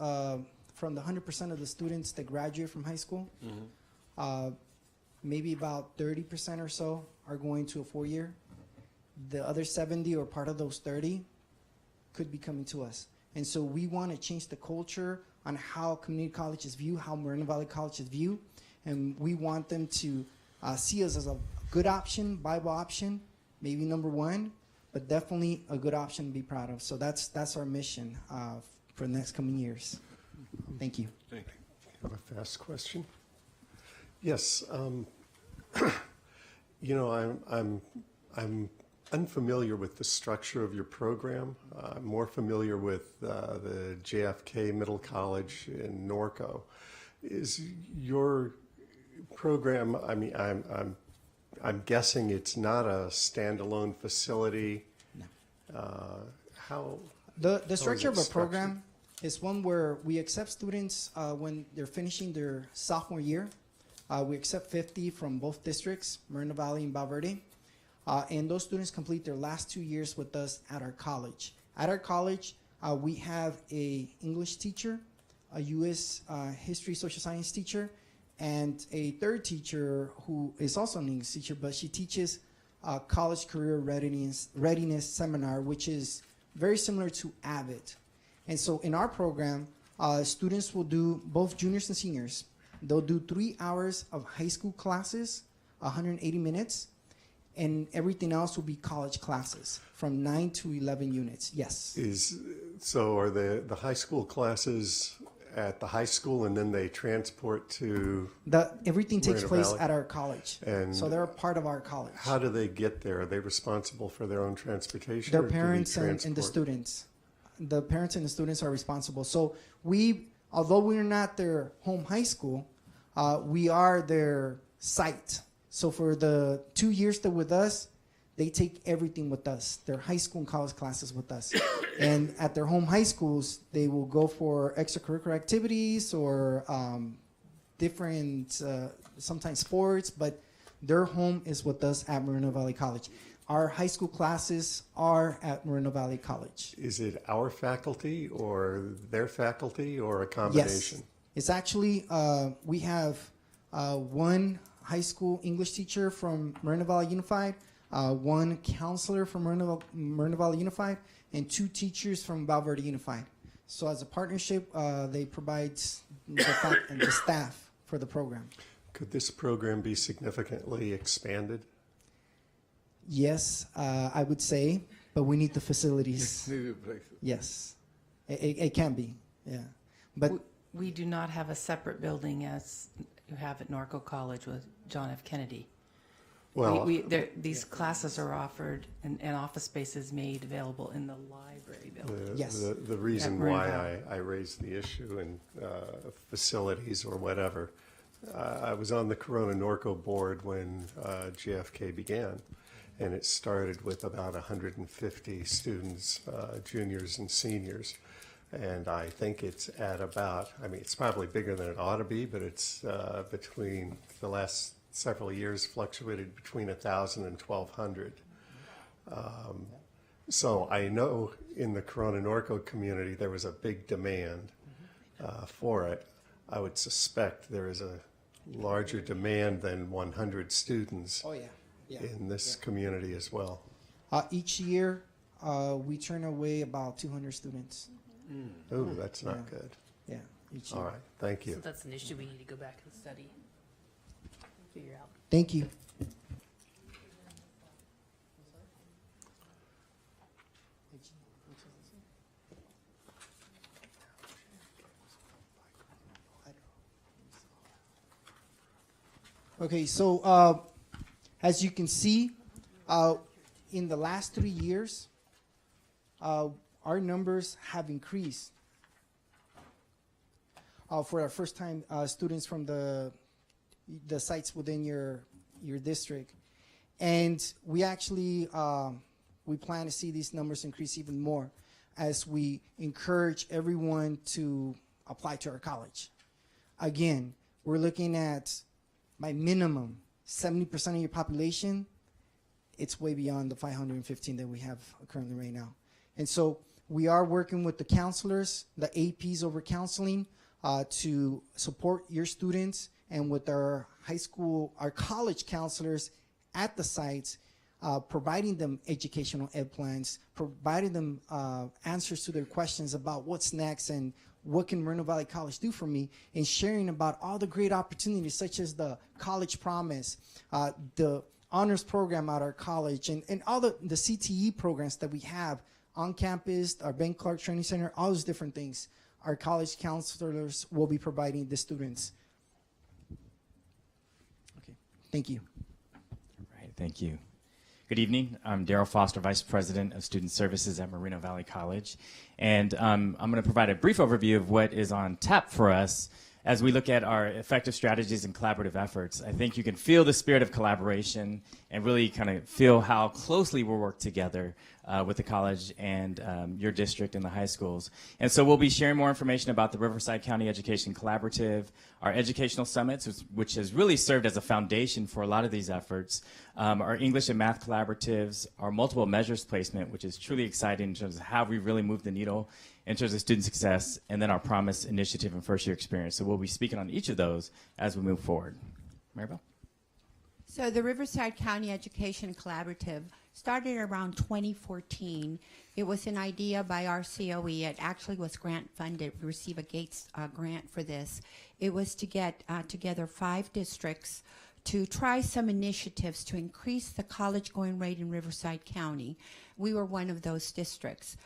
from the 100% of the students that graduate from high school, maybe about 30% or so are going to a 4-year. The other 70 or part of those 30 could be coming to us. And so we want to change the culture on how community colleges view, how Moreno Valley colleges view. And we want them to see us as a good option, Bible option, maybe number one, but definitely a good option to be proud of. So that's our mission for the next coming years. Thank you. Thank you. I have a fast question. Yes, you know, I'm unfamiliar with the structure of your program. I'm more familiar with the JFK Middle College in Norco. Is your program, I mean, I'm guessing it's not a standalone facility. No. How the structure of a program is one where we accept students when they're finishing their sophomore year. We accept 50 from both districts, Moreno Valley and Val Verde. And those students complete their last 2 years with us at our college. At our college, we have a English teacher, a U.S. History, Social Science teacher, and a third teacher who is also an English teacher, but she teaches college career readiness seminar, which is very similar to AVID. And so in our program, students will do, both juniors and seniors, they'll do 3 hours of high school classes, 180 minutes, and everything else will be college classes from 9 to 11 units. Yes. So are the high school classes at the high school and then they transport to everything takes Moreno place Valley? at our college. And so they're a part of our college. How do they get there? Are they responsible for their own transportation? Their or do they parents and the transport? students. The parents and the students are responsible. So we, although we're not their home high school, we are their site. So for the 2 years they're with us, they take everything with us, their high school and college classes with us. And at their home high schools, they will go for extracurricular activities or different, sometimes sports, but their home is with us at Moreno Valley College. Our high school classes are at Moreno Valley College. Is it our faculty or their faculty or a combination? Yes. It's actually, we have one high school English teacher from Moreno Valley Unified, one counselor from Moreno Valley Unified, and 2 teachers from Val Verde Unified. So as a partnership, they provide the staff for the program. Could this program be significantly expanded? Yes, I would say, but we need the facilities. Yes, it can be, yeah. But we do not have a separate building as you have at Norco College with John F. Kennedy. Well, these classes are offered and office spaces made available in the library building. Yes. The reason why I raised the issue in facilities or whatever, I was on the Corona Norco board when JFK began, and it started with about 150 students, juniors and seniors. And I think it's at about, I mean, it's probably bigger than it ought to be, but it's between the last several years fluctuated between 1,000 and 1,200. So I know in the Corona Norco community there was a big demand for it. I would suspect there is a larger demand than 100 students in this community as well. Each year, we turn away about 200 students. Oh, that's not good. Yeah. Each year. All right. Thank you. So that's an issue we need to go back and study, figure out. Thank you. Okay, so as you can see, in the last 3 years, our numbers have increased for our first-time students from the sites within your district, and we actually we plan to see these numbers increase even more as we encourage everyone to apply to our college. Again, we're looking at, by minimum, 70% of your population. It's way beyond the 515 that we have currently right now. And so we are working with the counselors, the APs over counseling, to support your students, and with our our college counselors at the sites, providing them educational ed plans, providing them answers to their questions about what's next and what can Moreno Valley College do for me, and sharing about all the great opportunities such as the College Promise, the honors program at our college, and all the CTE programs that we have on campus, our Ben Clark Training Center, all those different things. Our college counselors will be providing the students. Okay, thank you. All right, thank you. Good evening. I'm Daryl Foster, Vice President of Student Services at Moreno Valley College. And I'm going to provide a brief overview of what is on tap for us as we look at our effective strategies and collaborative efforts. I think you can feel the spirit of collaboration and really kind of feel how closely we'll work together with the college and your district and the high schools. And so we'll be sharing more information about the Riverside County Education Collaborative, our educational summits, which has really served as a foundation for a lot of these efforts, our English and math collaboratives, our multiple measures placement, which is truly exciting in terms of how we really move the needle in terms of student success, and then our Promise Initiative and first year experience. So we'll be speaking on each of those as we move forward. Maribel? So the Riverside County Education Collaborative started around 2014. It was an idea by our COE. It actually was grant funded. We received a Gates grant for this. It was to get together 5 districts to try some initiatives to increase the college going rate in Riverside County. We were one of those districts.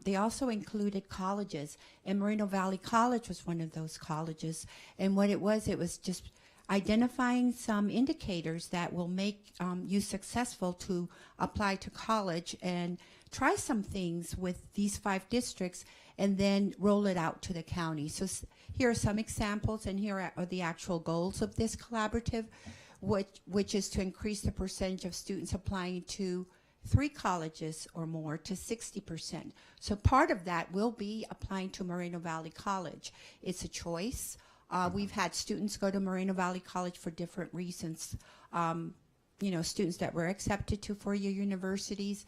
They also included colleges, and Moreno Valley College was one of those colleges. And what it was just identifying some indicators that will make you successful to apply to college, and try some things with these 5 districts and then roll it out to the county. So here are some examples, and here are the actual goals of this collaborative, which is to increase the percentage of students applying to 3 colleges or more to 60%. So part of that will be applying to Moreno Valley College. It's a choice. We've had students go to Moreno Valley College for different reasons. Students that were accepted to four-year universities,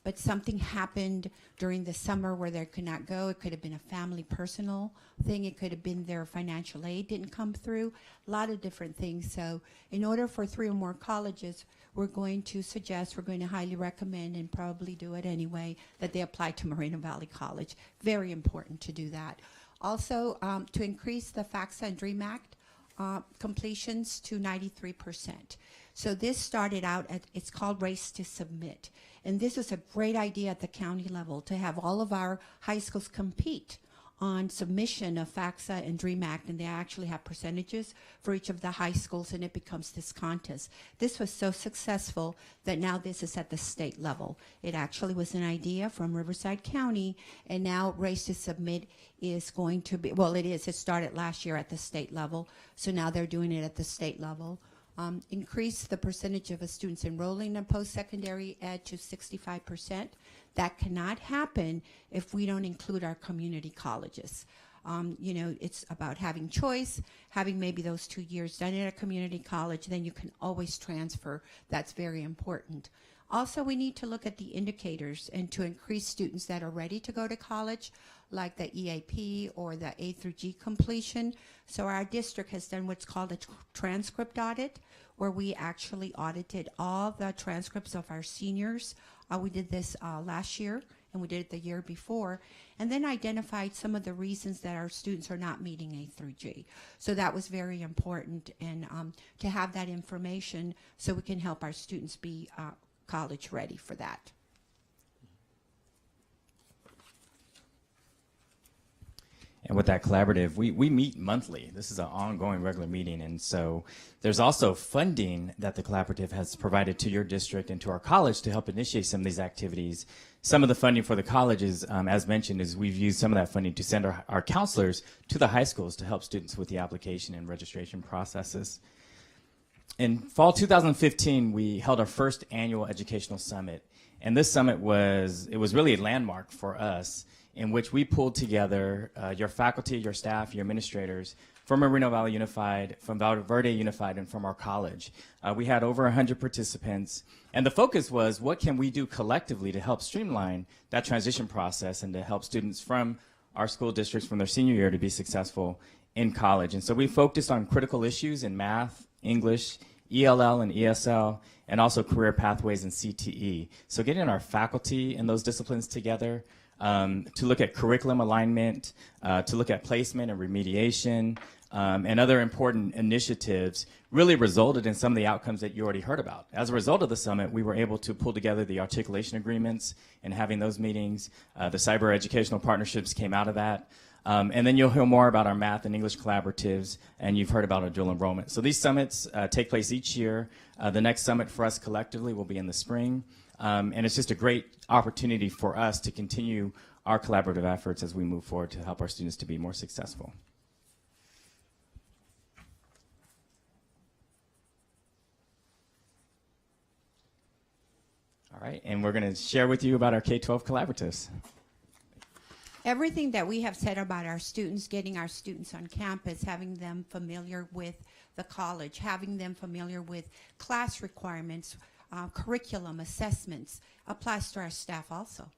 but something happened during the summer where they could not go. It could have been a family personal thing. It could have been their financial aid didn't come through. A lot of different things. So in order for 3 or more colleges, we're going to highly recommend, and probably do it anyway, that they apply to Moreno Valley College. Very important to do that. Also, to increase the FAFSA and DREAM Act completions to 93%. So this started out it's called Race to Submit. And this is a great idea at the county level, to have all of our high schools compete on submission of FAFSA and DREAM Act, and they actually have percentages for each of the high schools, and it becomes this contest. This was so successful that now this is at the state level. It actually was an idea from Riverside County, and now Race to Submit is going to be, it started last year at the state level, so now they're doing it at the state level. Increase the percentage of students enrolling in post-secondary ed to 65%. That cannot happen if we don't include our community colleges. It's about having choice, having maybe those 2 years done at a community college, then you can always transfer. That's very important. Also, we need to look at the indicators and to increase students that are ready to go to college, like the EAP or the A through G completion. So our district has done what's called a transcript audit, where we actually audited all the transcripts of our seniors. We did this last year, and we did it the year before, and then identified some of the reasons that our students are not meeting A through G. So that was very important, and to have that information so we can help our students be college ready for that. And with that collaborative, we meet monthly. This is an ongoing regular meeting. And so there's also funding that the collaborative has provided to your district and to our college to help initiate some of these activities. Some of the funding for the colleges, as mentioned, is we've used some of that funding to send our counselors to the high schools to help students with the application and registration processes. In fall 2015, we held our first annual educational summit. And this summit was really a landmark for us, in which we pulled together your faculty, your staff, your administrators from Moreno Valley Unified, from Val Verde Unified, and from our college. We had over 100 participants, and the focus was what can we do collectively to help streamline that transition process and to help students from our school districts from their senior year to be successful in college. And so we focused on critical issues in math, English, ELL and ESL, and also career pathways and CTE. So getting our faculty in those disciplines together, to look at curriculum alignment, to look at placement and remediation, and other important initiatives really resulted in some of the outcomes that you already heard about. As a result of the summit, we were able to pull together the articulation agreements and having those meetings. The cyber educational partnerships came out of that. And then you'll hear more about our math and English collaboratives, and you've heard about our dual enrollment. So these summits take place each year. The next summit for us collectively will be in the spring. And it's just a great opportunity for us to continue our collaborative efforts as we move forward to help our students to be more successful. All right, and we're going to share with you about our K-12 collaboratives. Everything that we have said about our students, getting our students on campus, having them familiar with the college, having them familiar with class requirements, curriculum assessments, applies to our staff also.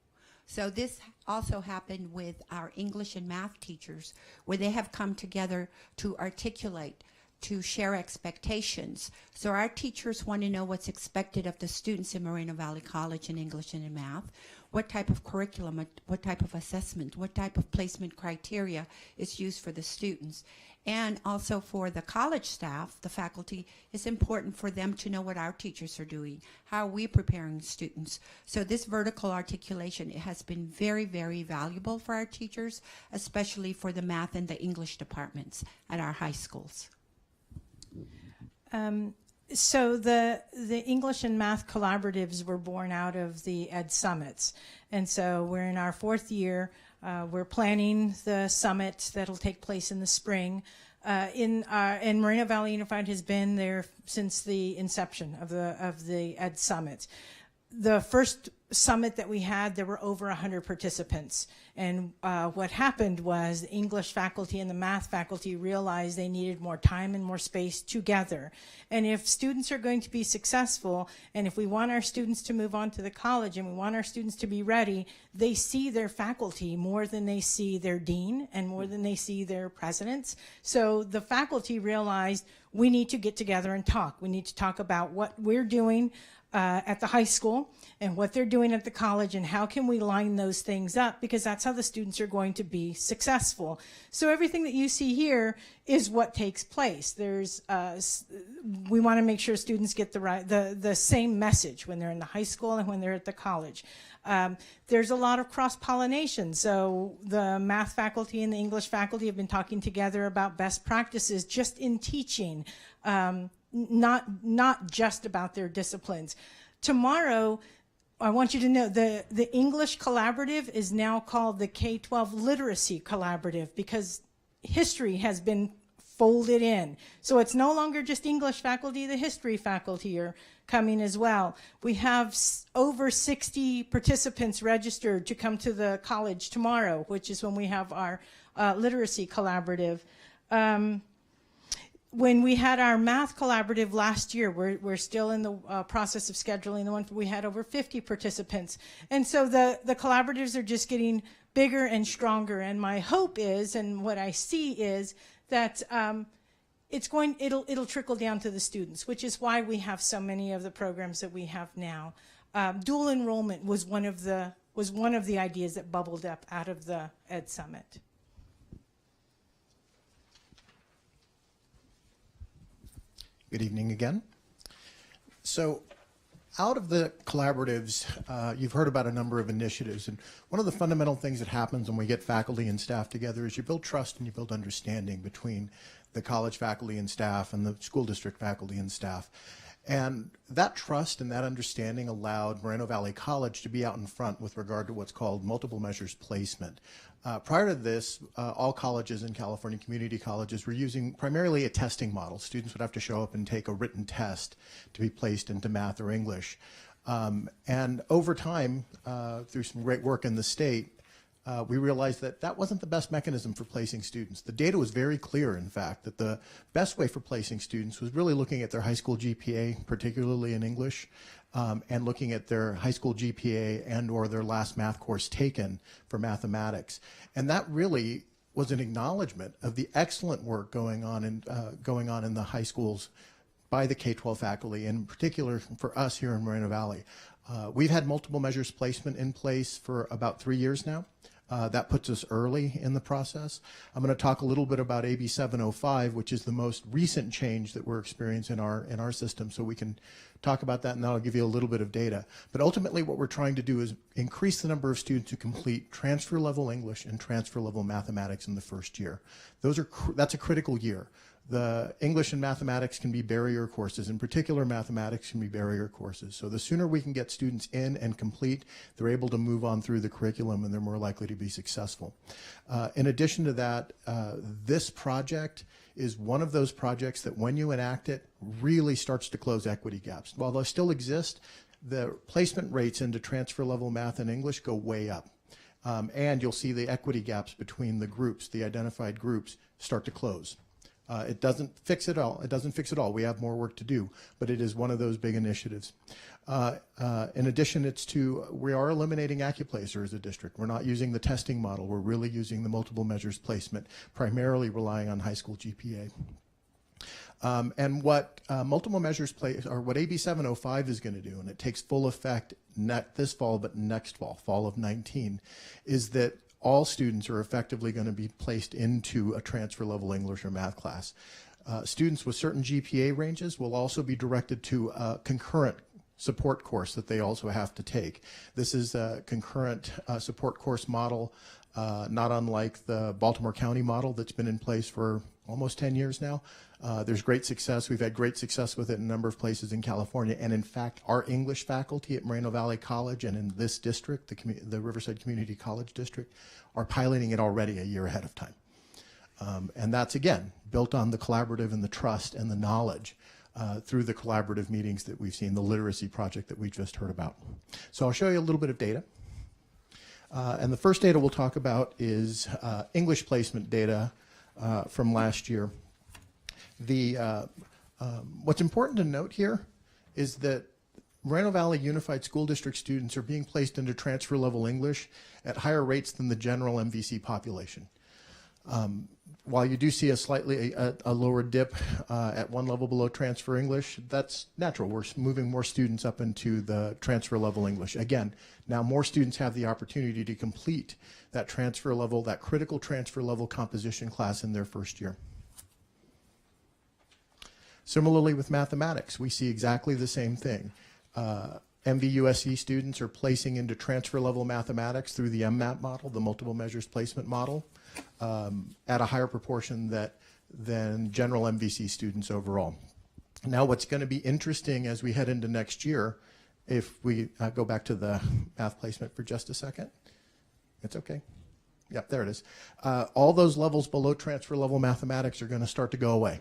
So this also happened with our English and math teachers, where they have come together to articulate, to share expectations. So our teachers want to know what's expected of the students in Moreno Valley College in English and in math, what type of curriculum, what type of assessment, what type of placement criteria is used for the students. And also for the college staff, the faculty, it's important for them to know what our teachers are doing, how are we preparing students. So this vertical articulation, it has been very, very valuable for our teachers, especially for the math and the English departments at our high schools. So the English and math collaboratives were born out of the Ed Summits. And so we're in our 4th year. We're planning the summit that'll take place in the spring. And Moreno Valley Unified has been there since the inception of the Ed Summit. The first summit that we had, there were over 100 participants. And what happened was the English faculty and the math faculty realized they needed more time and more space together. And if students are going to be successful, and if we want our students to move on to the college and we want our students to be ready, they see their faculty more than they see their dean and more than they see their presidents. So the faculty realized we need to get together and talk. We need to talk about what we're doing at the high school and what they're doing at the college, and how can we line those things up, because that's how the students are going to be successful. So everything that you see here is what takes place. There's we want to make sure students get the same message when they're in the high school and when they're at the college. There's a lot of cross-pollination. So the math faculty and the English faculty have been talking together about best practices just in teaching, not just about their disciplines. Tomorrow, I want you to know the English Collaborative is now called the K-12 Literacy Collaborative, because history has been folded in. So it's no longer just English faculty, the history faculty are coming as well. We have over 60 participants registered to come to the college tomorrow, which is when we have our literacy collaborative. When we had our math collaborative last year, we're still in the process of scheduling the one. We had over 50 participants. And so the collaboratives are just getting bigger and stronger. And my hope is, and what I see is, that it'll trickle down to the students, which is why we have so many of the programs that we have now. Dual enrollment was one of the ideas that bubbled up out of the Ed Summit. Good evening again. So out of the collaboratives, you've heard about a number of initiatives, and one of the fundamental things that happens when we get faculty and staff together is you build trust and you build understanding between the college faculty and staff and the school district faculty and staff. And that trust and that understanding allowed Moreno Valley College to be out in front with regard to what's called multiple measures placement. Prior to this, all colleges in California, community colleges, were using primarily a testing model. Students would have to show up and take a written test to be placed into math or English. And over time, through some great work in the state, we realized that that wasn't the best mechanism for placing students. The data was very clear, in fact, that the best way for placing students was really looking at their high school GPA, particularly in English, and looking at their high school GPA and or their last math course taken for mathematics. And that really was an acknowledgement of the excellent work going on in the high schools by the K-12 faculty, and in particular for us here in Moreno Valley. We've had multiple measures placement in place for about 3 years now. That puts us early in the process. I'm going to talk a little bit about AB 705, which is the most recent change that we're experiencing in our system, so we can talk about that, and that'll give you a little bit of data. But ultimately what we're trying to do is increase the number of students who complete transfer level English and transfer level mathematics in the first year. That's a critical year. The English and mathematics can be barrier courses. In particular, mathematics can be barrier courses. So the sooner we can get students in and complete, they're able to move on through the curriculum and they're more likely to be successful. In addition to that, this project is one of those projects that when you enact it, really starts to close equity gaps. While they still exist, the placement rates into transfer level math and English go way up. And you'll see the equity gaps between the groups, the identified groups, start to close. It doesn't fix it all. It doesn't fix it all. We have more work to do, but it is one of those big initiatives. In addition, we are eliminating AccuPlacer as a district. We're not using the testing model. We're really using the multiple measures placement, primarily relying on high school GPA. And what multiple measures what AB 705 is going to do, and it takes full effect not this fall, but next fall of 19, is that all students are effectively going to be placed into a transfer level English or math class. Students with certain GPA ranges will also be directed to a concurrent support course that they also have to take. This is a concurrent support course model, not unlike the Baltimore County model that's been in place for almost 10 years now. There's great success. We've had great success with it in a number of places in California. And in fact, our English faculty at Moreno Valley College and in this district, the Riverside Community College District, are piloting it already a year ahead of time. And that's, again, built on the collaborative and the trust and the knowledge through the collaborative meetings that we've seen, the literacy project that we just heard about. So I'll show you a little bit of data. And the first data we'll talk about is English placement data from last year. What's important to note here is that Moreno Valley Unified School District students are being placed into transfer level English at higher rates than the general MVC population. While you do see a lower dip at one level below transfer English, that's natural. We're moving more students up into the transfer level English. Again, now more students have the opportunity to complete that transfer level, that critical transfer level composition class in their first year. Similarly with mathematics, we see exactly the same thing. MVUSD students are placing into transfer level mathematics through the MMAP model, the multiple measures placement model, at a higher proportion than general MVC students overall. Now what's going to be interesting as we head into next year, if we go back to the math placement for just a second. It's okay. Yep, there it is. All those levels below transfer level mathematics are going to start to go away.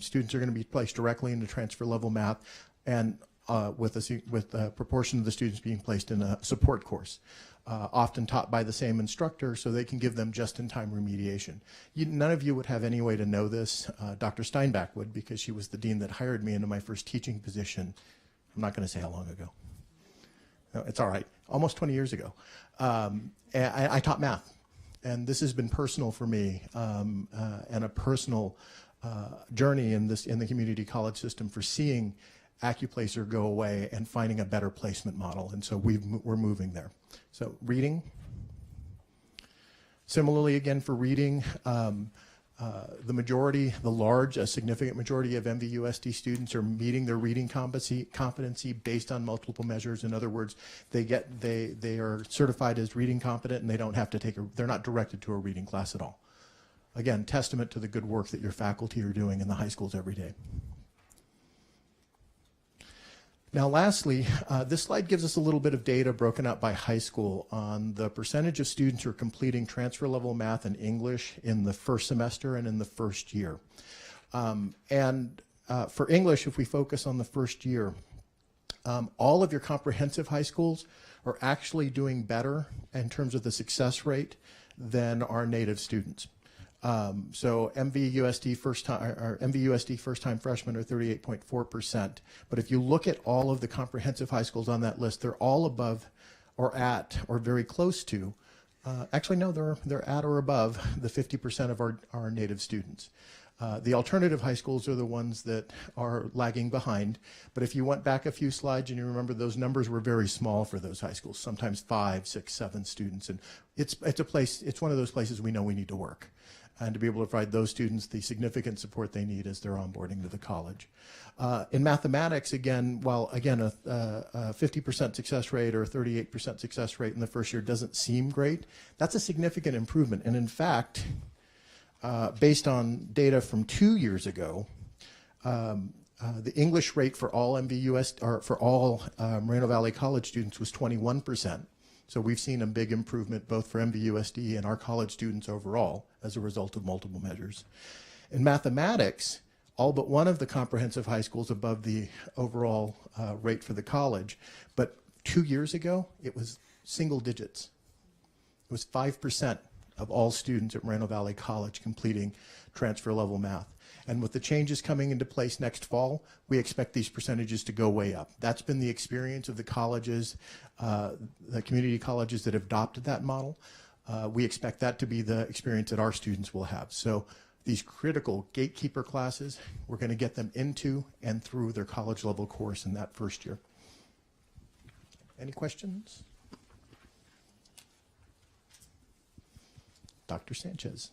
Students are going to be placed directly into transfer level math, and with a proportion of the students being placed in a support course, often taught by the same instructor, so they can give them just-in-time remediation. None of you would have any way to know this. Dr. Steinbach would, because she was the dean that hired me into my first teaching position. I'm not going to say how long ago. No, it's all right. Almost 20 years ago. And I taught math, and this has been personal for me, and a personal journey in the community college system for seeing AccuPlacer go away and finding a better placement model, and so we're moving there. So reading. Similarly, again for reading, A significant majority of MVUSD students are meeting their reading competency based on multiple measures. In other words, they are certified as reading competent, and they don't have to they're not directed to a reading class at all. Again, testament to the good work that your faculty are doing in the high schools every day. Now lastly, this slide gives us a little bit of data broken out by high school on the percentage of students who are completing transfer level math and English in the first semester and in the first year. For English, if we focus on the first year, all of your comprehensive high schools are actually doing better in terms of the success rate than our native students. So MVUSD first-time freshmen are 38.4%. But if you look at all of the comprehensive high schools on that list, they're all above or at or very close to, actually no, they're at or above the 50% of our native students. The alternative high schools are the ones that are lagging behind. But if you went back a few slides and you remember, those numbers were very small for those high schools, sometimes 5, 6, 7 students. And it's one of those places we know we need to work, and to be able to provide those students the significant support they need as they're onboarding to the college. In mathematics, again, while again a 50% success rate or a 38% success rate in the first year doesn't seem great, that's a significant improvement. And in fact, based on data from 2 years ago, the English rate for all MVUSD, or for all Moreno Valley College students, was 21%. So we've seen a big improvement both for MVUSD and our college students overall as a result of multiple measures. In mathematics, all but one of the comprehensive high schools above the overall rate for the college, but 2 years ago, it was single digits. It was 5% of all students at Moreno Valley College completing transfer level math. And with the changes coming into place next fall, we expect these percentages to go way up. That's been the experience of the colleges, the community colleges that have adopted that model. We expect that to be the experience that our students will have. So these critical gatekeeper classes, we're going to get them into and through their college level course in that first year. Any questions? Dr. Sanchez.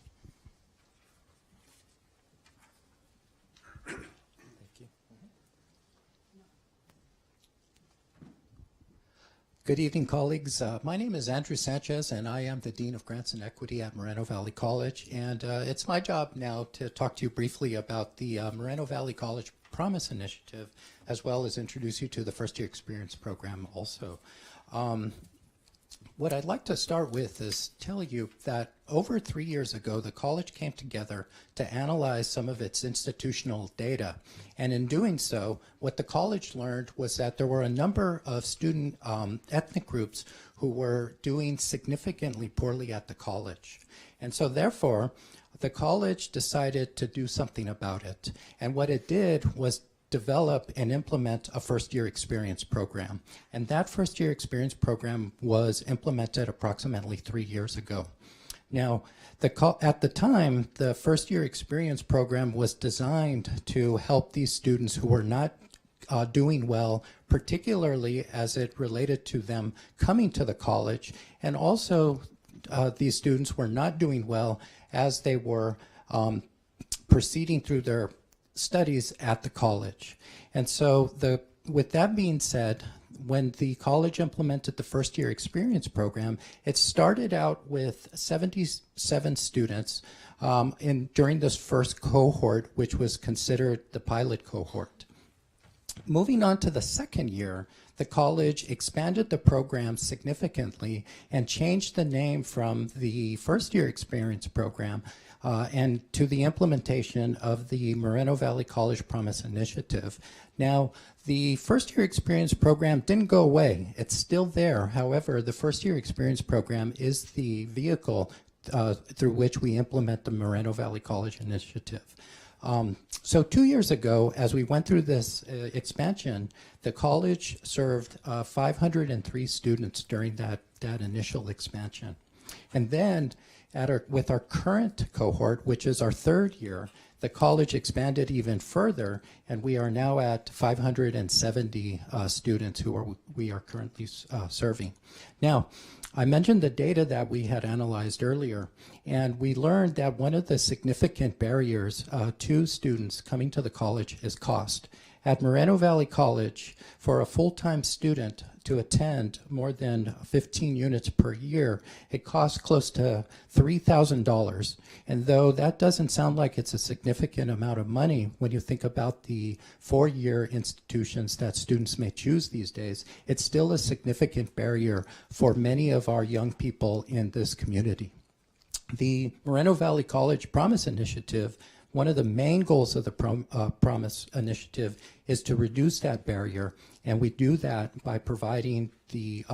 Good evening, colleagues. My name is Andrew Sanchez, and I am the Dean of Grants and Equity at Moreno Valley College. And it's my job now to talk to you briefly about the Moreno Valley College Promise Initiative, as well as introduce you to the First Year Experience Program also. What I'd like to start with is tell you that over 3 years ago, the college came together to analyze some of its institutional data. And in doing so, what the college learned was that there were a number of student ethnic groups who were doing significantly poorly at the college. And so therefore, the college decided to do something about it. And what it did was develop and implement a first-year experience program. And that first-year experience program was implemented approximately 3 years ago. Now, at the time, the first-year experience program was designed to help these students who were not doing well, particularly as it related to them coming to the college, and also these students were not doing well as they were proceeding through their studies at the college. And so with that being said, when the college implemented the first year experience program, it started out with 77 students during this first cohort, which was considered the pilot cohort. Moving on to the second year, the college expanded the program significantly and changed the name from the first year experience program and to the implementation of the Moreno Valley College Promise Initiative. Now, the first year experience program didn't go away. It's still there. However, the first year experience program is the vehicle through which we implement the Moreno Valley College Initiative. So 2 years ago, as we went through this expansion, the college served 503 students during that initial expansion. And then with our current cohort, which is our third year, the college expanded even further, and we are now at 570 students we are currently serving. Now, I mentioned the data that we had analyzed earlier, and we learned that one of the significant barriers to students coming to the college is cost. At Moreno Valley College, for a full-time student to attend more than 15 units per year, it costs close to $3,000. And though that doesn't sound like it's a significant amount of money when you think about the four-year institutions that students may choose these days, it's still a significant barrier for many of our young people in this community. The Moreno Valley College Promise Initiative, one of the main goals of the Promise Initiative is to reduce that barrier, and we do that by providing the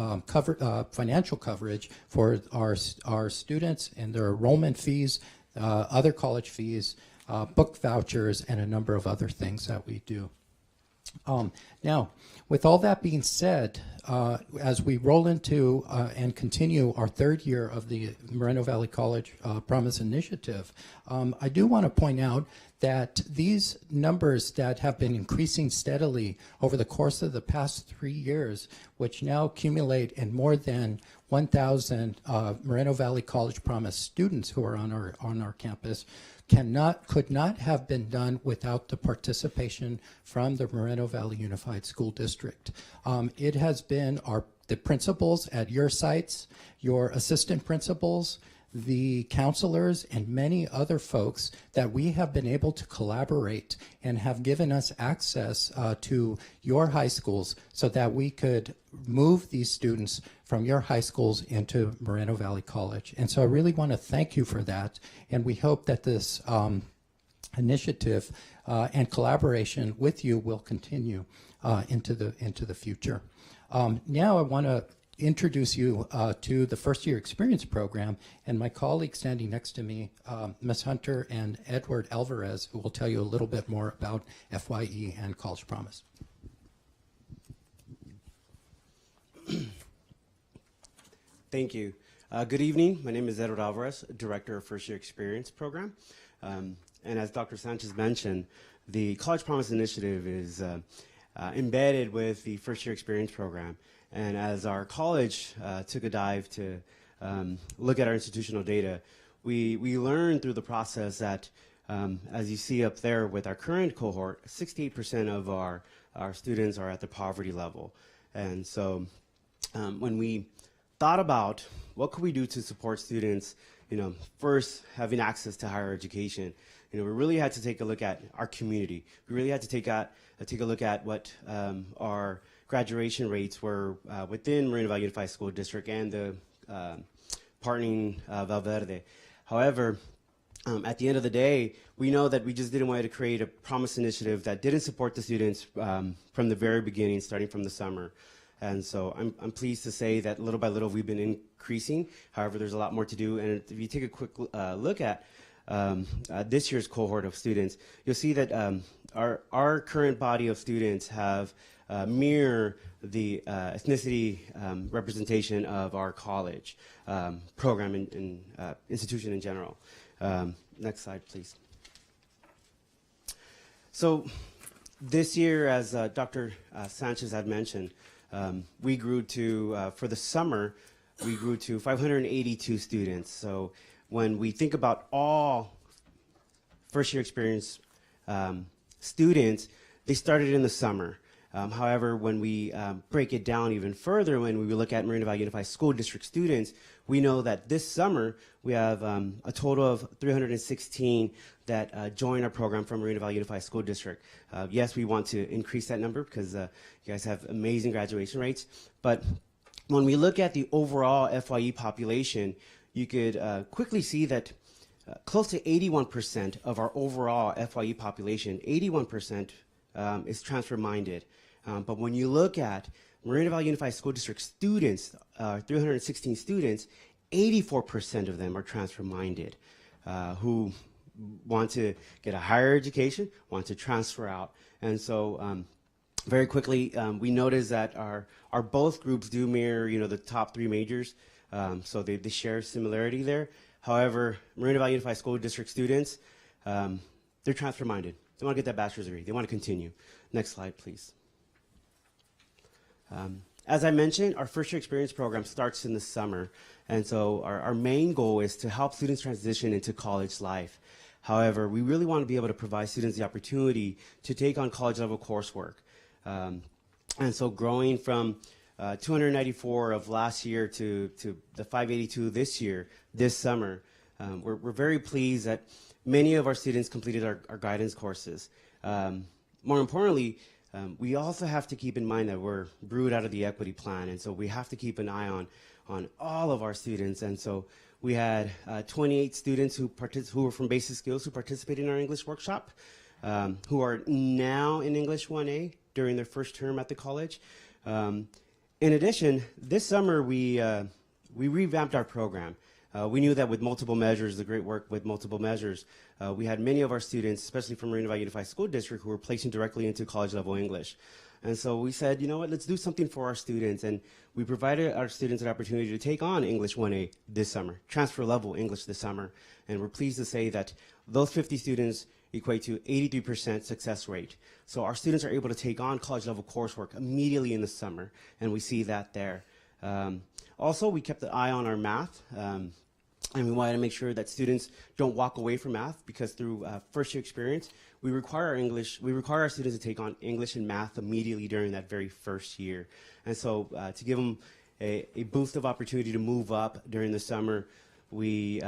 financial coverage for our students and their enrollment fees, other college fees, book vouchers, and a number of other things that we do. Now, with all that being said, as we roll into and continue our third year of the Moreno Valley College Promise Initiative, I do want to point out that these numbers that have been increasing steadily over the course of the past 3 years, which now accumulate in more than 1,000 Moreno Valley College Promise students who are on our campus, could not have been done without the participation from the Moreno Valley Unified School District. It has been the principals at your sites, your assistant principals, the counselors, and many other folks that we have been able to collaborate and have given us access to your high schools so that we could move these students from your high schools into Moreno Valley College. And so I really want to thank you for that, and we hope that this initiative and collaboration with you will continue into the future. Now I want to introduce you to the first year experience program, and my colleagues standing next to me, Ms. Hunter and Edward Alvarez, who will tell you a little bit more about FYE and College Promise. Thank you. Good evening. My name is Edward Alvarez, Director of First Year Experience Program. And as Dr. Sanchez mentioned, the College Promise Initiative is embedded with the First Year Experience Program. And as our college took a dive to look at our institutional data, we learned through the process that, as you see up there with our current cohort, 68% of our students are at the poverty level. And so when we thought about what could we do to support students, first having access to higher education, we really had to take a look at our community. We really had to take a look at what our graduation rates were within Moreno Valley Unified School District and the partnering Valverde. However, at the end of the day, we know that we just didn't want to create a Promise initiative that didn't support the students from the very beginning, starting from the summer. And so I'm pleased to say that little by little we've been increasing. However, there's a lot more to do. And if you take a quick look at this year's cohort of students, you'll see that our current body of students have mirror the ethnicity representation of our college program and institution in general. Next slide, please. So this year, as Dr. Sanchez had mentioned, we grew to, for the summer, we grew to 582 students. So when we think about all first year experience students, they started in the summer. However, when we break it down even further, when we look at Moreno Valley Unified School District students, we know that this summer we have a total of 316 that join our program from Moreno Valley Unified School District. Yes, we want to increase that number because you guys have amazing graduation rates. But when we look at the overall FYE population, you could quickly see that close to 81% of our overall FYE population, 81% is transfer-minded. But when you look at Moreno Valley Unified School District students, 316 students, 84% of them are transfer-minded who want to get a higher education, want to transfer out. And so very quickly, we noticed that our both groups do mirror, the top three majors. So they share similarity there. However, Moreno Valley Unified School District students, they're transfer minded. They want to get that bachelor's degree. They want to continue. Next slide, please. As I mentioned, our first year experience program starts in the summer. And so our main goal is to help students transition into college life. However, we really want to be able to provide students the opportunity to take on college level coursework. And so growing from 294 of last year to the 582 this summer, we're very pleased that many of our students completed our guidance courses. More importantly, we also have to keep in mind that we're brewed out of the equity plan, and so we have to keep an eye on all of our students. And so we had 28 students who were from basic skills who participated in our English workshop, who are now in English 1A during their first term at the college. In addition, this summer we revamped our program. We knew that with multiple measures, the great work with multiple measures, we had many of our students, especially from Moreno Valley Unified School District, who were placing directly into college level English. And so we said, you know what, let's do something for our students. And we provided our students an opportunity to take on English 1A this summer, transfer level English this summer. And we're pleased to say that those 50 students equate to 83% success rate. So our students are able to take on college level coursework immediately in the summer, and we see that there. Also, we kept an eye on our math. And we wanted to make sure that students don't walk away from math, because through first year experience, we require our students to take on English and math immediately during that very first year. And so to give them a boost of opportunity to move up during the summer, we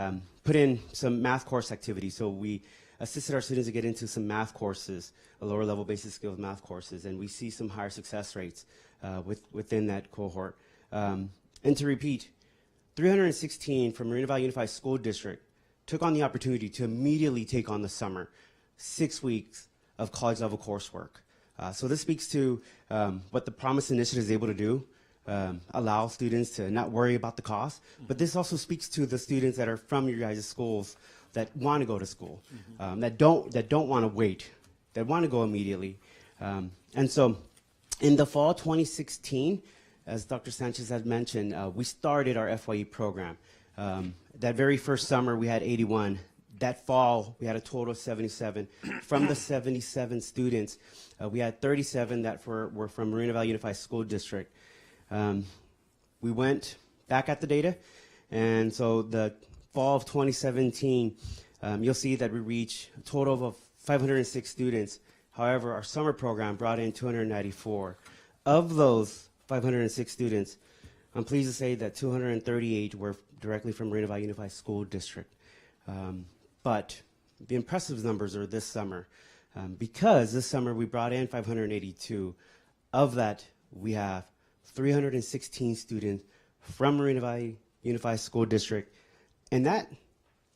put in some math course activities. So we assisted our students to get into some math courses, a lower level basic skills math courses, and we see some higher success rates within that cohort. And to repeat, 316 from Moreno Valley Unified School District took on the opportunity to immediately take on the summer, 6 weeks of college level coursework. So this speaks to what the Promise Initiative is able to do, allow students to not worry about the cost, but this also speaks to the students that are from your guys' schools that want to go to school, that don't want to wait, that want to go immediately. And so in the fall 2016, as Dr. Sanchez had mentioned, we started our FYE program. That very first summer, we had 81. That fall, we had a total of 77. From the 77 students, we had 37 that were from Moreno Valley Unified School District. We went back at the data, and so the fall of 2017, you'll see that we reached a total of 506 students. However, our summer program brought in 294. Of those 506 students, I'm pleased to say that 238 were directly from Moreno Valley Unified School District. But the impressive numbers are this summer, because this summer we brought in 582. Of that, we have 316 students from Moreno Valley Unified School District, and that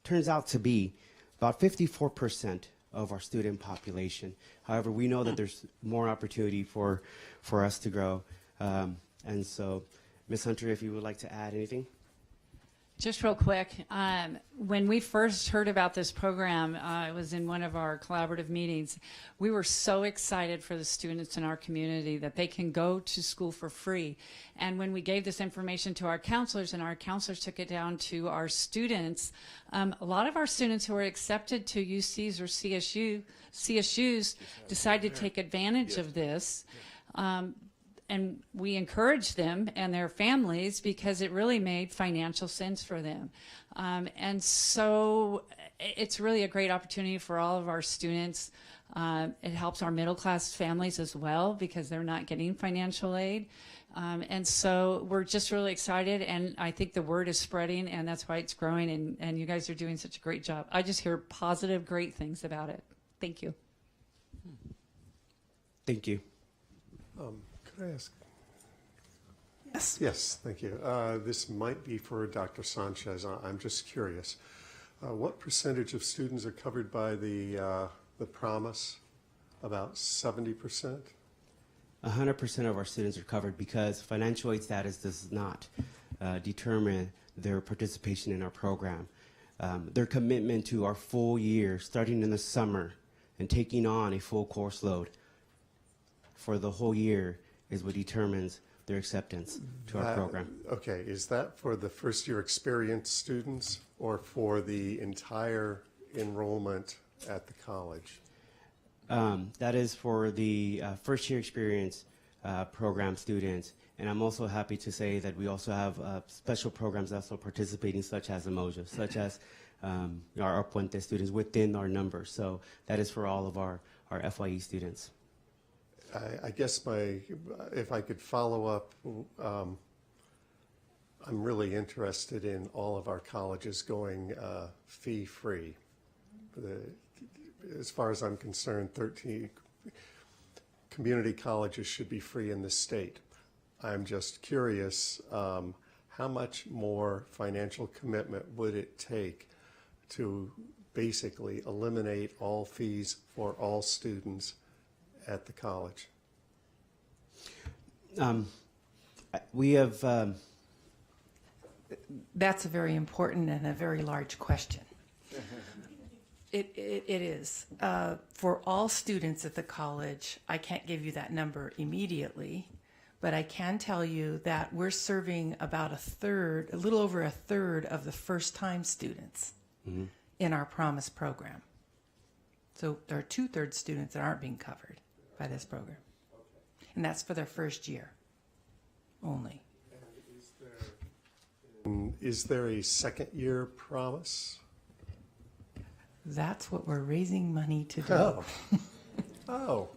turns out to be about 54% of our student population. However, we know that there's more opportunity for us to grow. And so, Ms. Hunter, if you would like to add anything. Just real quick, when we first heard about this program, it was in one of our collaborative meetings. We were so excited for the students in our community that they can go to school for free. And when we gave this information to our counselors, and our counselors took it down to our students, a lot of our students who were accepted to UCs or CSUs decided to take advantage of this. And we encouraged them and their families because it really made financial sense for them. And so it's really a great opportunity for all of our students. It helps our middle class families as well because they're not getting financial aid. And so we're just really excited, and I think the word is spreading, and that's why it's growing, and you guys are doing such a great job. I just hear positive, great things about it. Thank you. Thank you. Could I ask? Yes. Yes, thank you. This might be for Dr. Sanchez. I'm just curious. What percentage of students are covered by the Promise? About 70%? 100% of our students are covered because financial aid status does not determine their participation in our program. Their commitment to our full year, starting in the summer and taking on a full course load for the whole year, is what determines their acceptance to our program. Okay, is that for the first year experience students or for the entire enrollment at the college? That is for the first year experience program students. And I'm also happy to say that we also have special programs also participating, such as Emoja, such as our Puente students within our numbers. So that is for all of our FYE students. I guess if I could follow up, I'm really interested in all of our colleges going fee-free. As far as I'm concerned, 13 community colleges should be free in this state. I'm just curious, how much more financial commitment would it take to basically eliminate all fees for all students at the college? We have... That's a very important and a very large question. It is. For all students at the college, I can't give you that number immediately, but I can tell you that we're serving about a little over a third of the first-time students in our Promise program. So there are 2/3 students that aren't being covered by this program. And that's for their first year only. Is there a second year Promise? That's what we're raising money to do. Oh.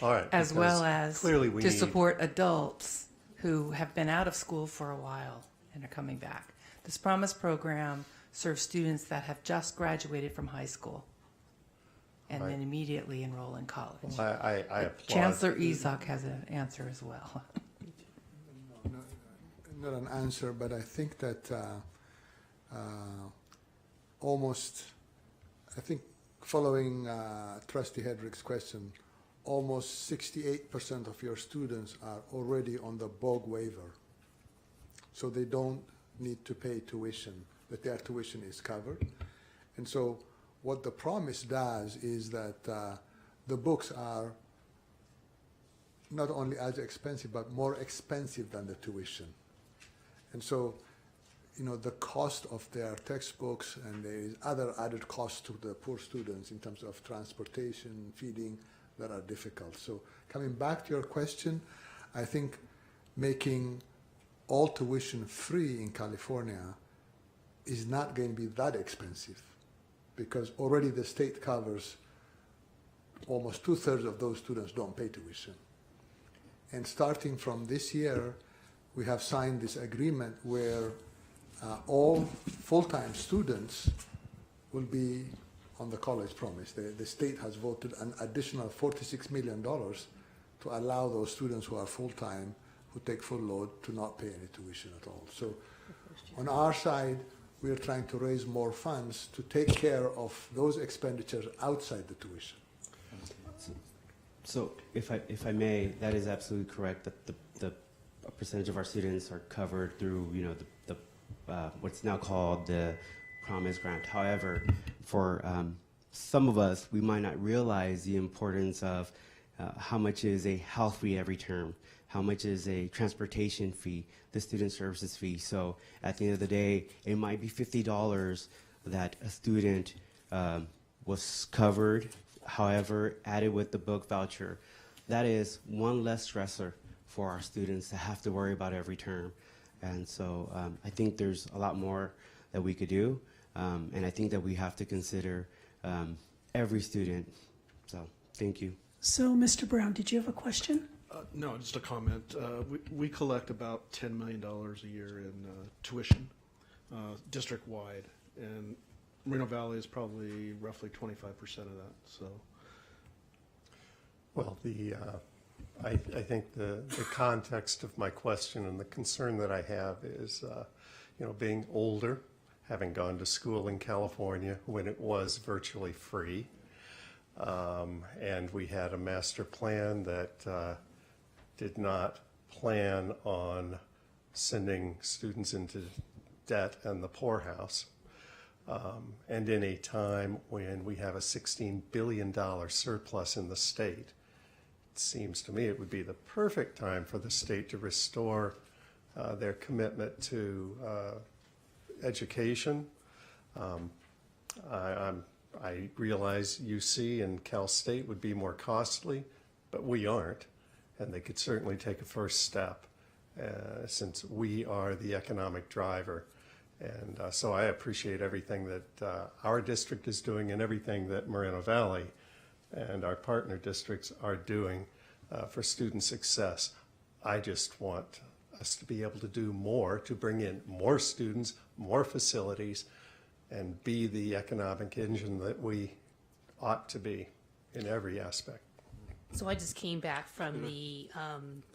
All right. As well as clearly we to need... support adults who have been out of school for a while and are coming back. This Promise program serves students that have just graduated from high school and then immediately enroll in college. Well, I applaud. Chancellor Izak has an answer as well. Not an answer, but I think that I think following Trustee Hedrick's question, almost 68% of your students are already on the BOG waiver. So they don't need to pay tuition, but their tuition is covered. And so what the Promise does is that the books are not only as expensive, but more expensive than the tuition. And so, you know, the cost of their textbooks, and there is other added costs to the poor students in terms of transportation, feeding, that are difficult. So coming back to your question, I think making all tuition free in California is not going to be that expensive, because already the state covers almost 2/3 of those students don't pay tuition. And starting from this year, we have signed this agreement where all full-time students will be on the college promise. The state has voted an additional $46 million to allow those students who are full-time, who take full load, to not pay any tuition at all. So on our side, we are trying to raise more funds to take care of those expenditures outside the tuition. So if I may, that is absolutely correct, that the percentage of our students are covered through, you know, the what's now called the Promise Grant. However, for some of us, we might not realize the importance of how much is a health fee every term, how much is a transportation fee, the student services fee. So at the end of the day, it might be $50 that a student was covered. However, added with the book voucher, that is one less stressor for our students to have to worry about every term. And so I think there's a lot more that we could do. And I think that we have to consider every student. So thank you. So, Mr. Brown, did you have a question? No, just a comment. We collect about $10 million a year in tuition, district-wide, and Moreno Valley is probably roughly 25% of that. So, well, I think the context of my question and the concern that I have is, you know, being older, having gone to school in California when it was virtually free, and we had a master plan that did not plan on sending students into debt and the poorhouse. And in a time when we have a $16 billion surplus in the state, it seems to me it would be the perfect time for the state to restore their commitment to education. I'm I realize UC and Cal State would be more costly, but we aren't, and they could certainly take a first step since we are the economic driver. And so I appreciate everything that our district is doing and everything that Moreno Valley and our partner districts are doing for student success. I just want us to be able to do more, to bring in more students, more facilities, and be the economic engine that we ought to be in every aspect. So I just came back from the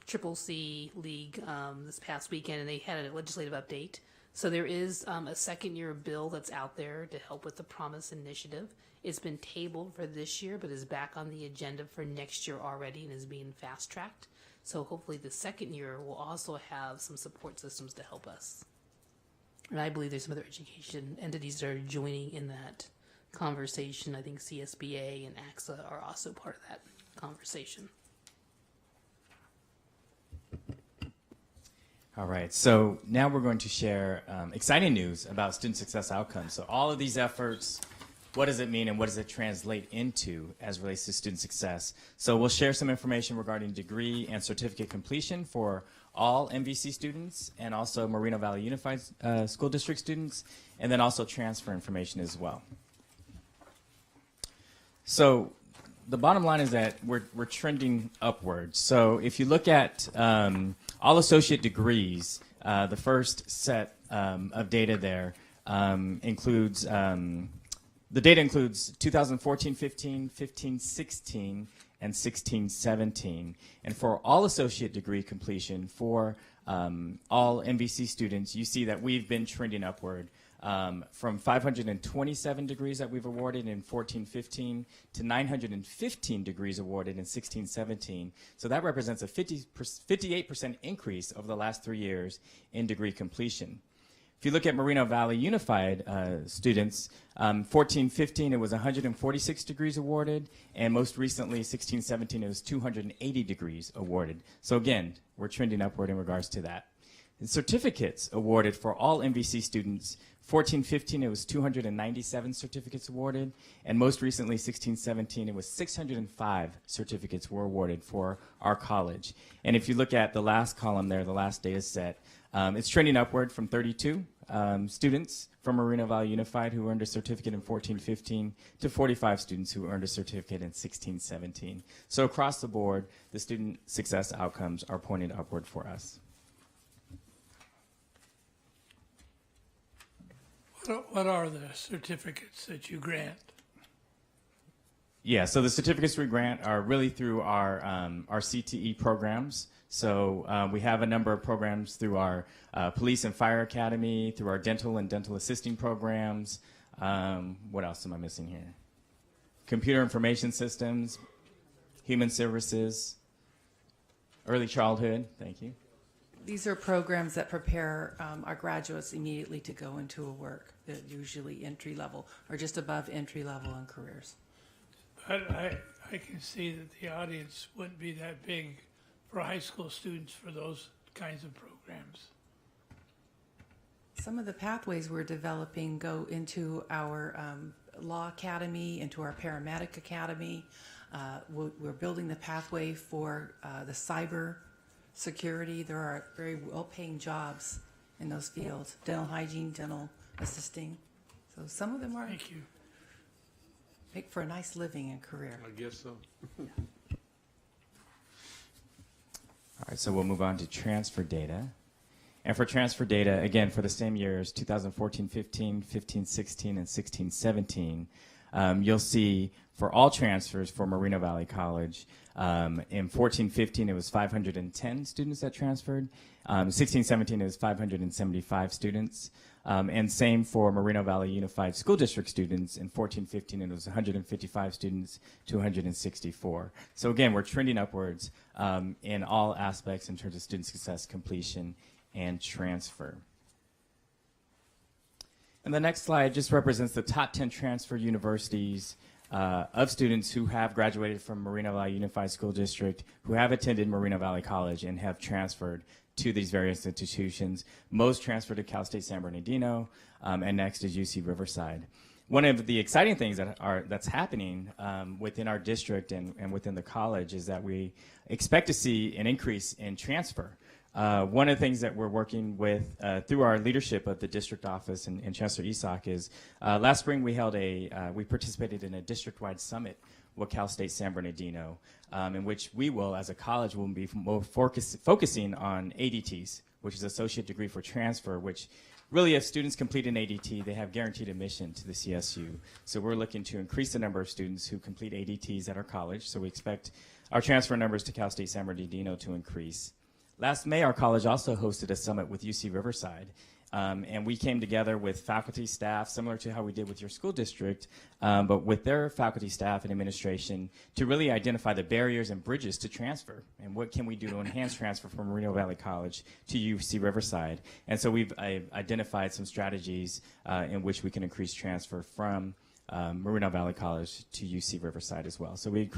Triple C League this past weekend, and they had a legislative update. So there is a second-year bill that's out there to help with the Promise Initiative. It's been tabled for this year, but is back on the agenda for next year already and is being fast-tracked. So hopefully the second year will also have some support systems to help us. And I believe there's some other education entities that are joining in that conversation. I think CSBA and AXA are also part of that conversation. All right, so now we're going to share exciting news about student success outcomes. So all of these efforts, what does it mean and what does it translate into as relates to student success? So we'll share some information regarding degree and certificate completion for all MVC students and also Moreno Valley Unified School District students, and then also transfer information as well. So the bottom line is that we're trending upwards. So if you look at all associate degrees, the first set of data there includes, the data includes 2014-15, 15-16, and 16-17. And for all associate degree completion for all MVC students, you see that we've been trending upward. From 527 degrees that we've awarded in 14-15 to 915 degrees awarded in 16-17. So that represents a 58% increase over the last 3 years in degree completion. If you look at Moreno Valley Unified students, 14-15 it was 146 degrees awarded, and most recently 16-17 it was 280 degrees awarded. So again, we're trending upward in regards to that. And certificates awarded for all MVC students, 14-15 it was 297 certificates awarded, and most recently 16-17 it was 605 certificates were awarded for our college. And if you look at the last column there, the last data set, it's trending upward from 32 students from Moreno Valley Unified who earned a certificate in 14-15 to 45 students who earned a certificate in 16-17. So across the board, the student success outcomes are pointing upward for us. What are the certificates that you grant? Yeah, so the certificates we grant are really through our CTE programs. So we have a number of programs through our Police and Fire Academy, through our dental and dental assisting programs. What else am I missing here? Computer information systems, human services, early childhood, thank you. These are programs that prepare our graduates immediately to go into a work, that usually entry level or just above entry level in careers. But I can see that the audience wouldn't be that big for high school students for those kinds of programs. Some of the pathways we're developing go into our law academy, into our paramedic academy. We're building the pathway for the cyber security. There are very well-paying jobs in those fields. Dental hygiene, dental assisting. So some of them are Thank you. make for a nice living and career. I guess so. All right, so we'll move on to transfer data. And for transfer data, again, for the same years, 2014-15, 15-16, and 16-17, you'll see for all transfers for Moreno Valley College, in 14-15 it was 510 students that transferred. 16-17 it was 575 students. And same for Moreno Valley Unified School District students. In 14-15 it was 155 students to 164. So again, we're trending upwards in all aspects in terms of student success, completion, and transfer. And the next slide just represents the top 10 transfer universities of students who have graduated from Moreno Valley Unified School District, who have attended Moreno Valley College and have transferred to these various institutions. Most transferred to Cal State San Bernardino, and next is UC Riverside. one of the exciting things that's happening within our district and within the college is that we expect to see an increase in transfer. One of the things that we're working with through our leadership of the district office and Chancellor Isak is last spring we participated in a district-wide summit with Cal State San Bernardino, in which we will, as a college, will be more focusing on ADTs, which is Associate Degree for Transfer, which really, if students complete an ADT, they have guaranteed admission to the CSU. So we're looking to increase the number of students who complete ADTs at our college. So we expect our transfer numbers to Cal State San Bernardino to increase. Last May, our college also hosted a summit with UC Riverside. And we came together with faculty, staff, similar to how we did with your school district, but with their faculty, staff, and administration to really identify the barriers and bridges to transfer and what can we do to enhance transfer from Moreno Valley College to UC Riverside. And so we've identified some strategies in which we can increase transfer from Moreno Valley College to UC Riverside as well. So we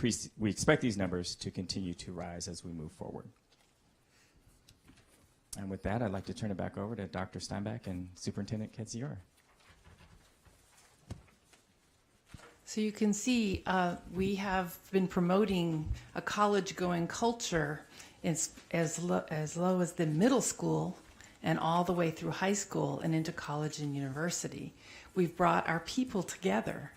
expect these numbers to continue to rise as we move forward. And with that, I'd like to turn it back over to Dr. Steinbach and Superintendent Ketziora. So you can see we have been promoting a college-going culture as low as the middle school and all the way through high school and into college and university. We've brought our people together.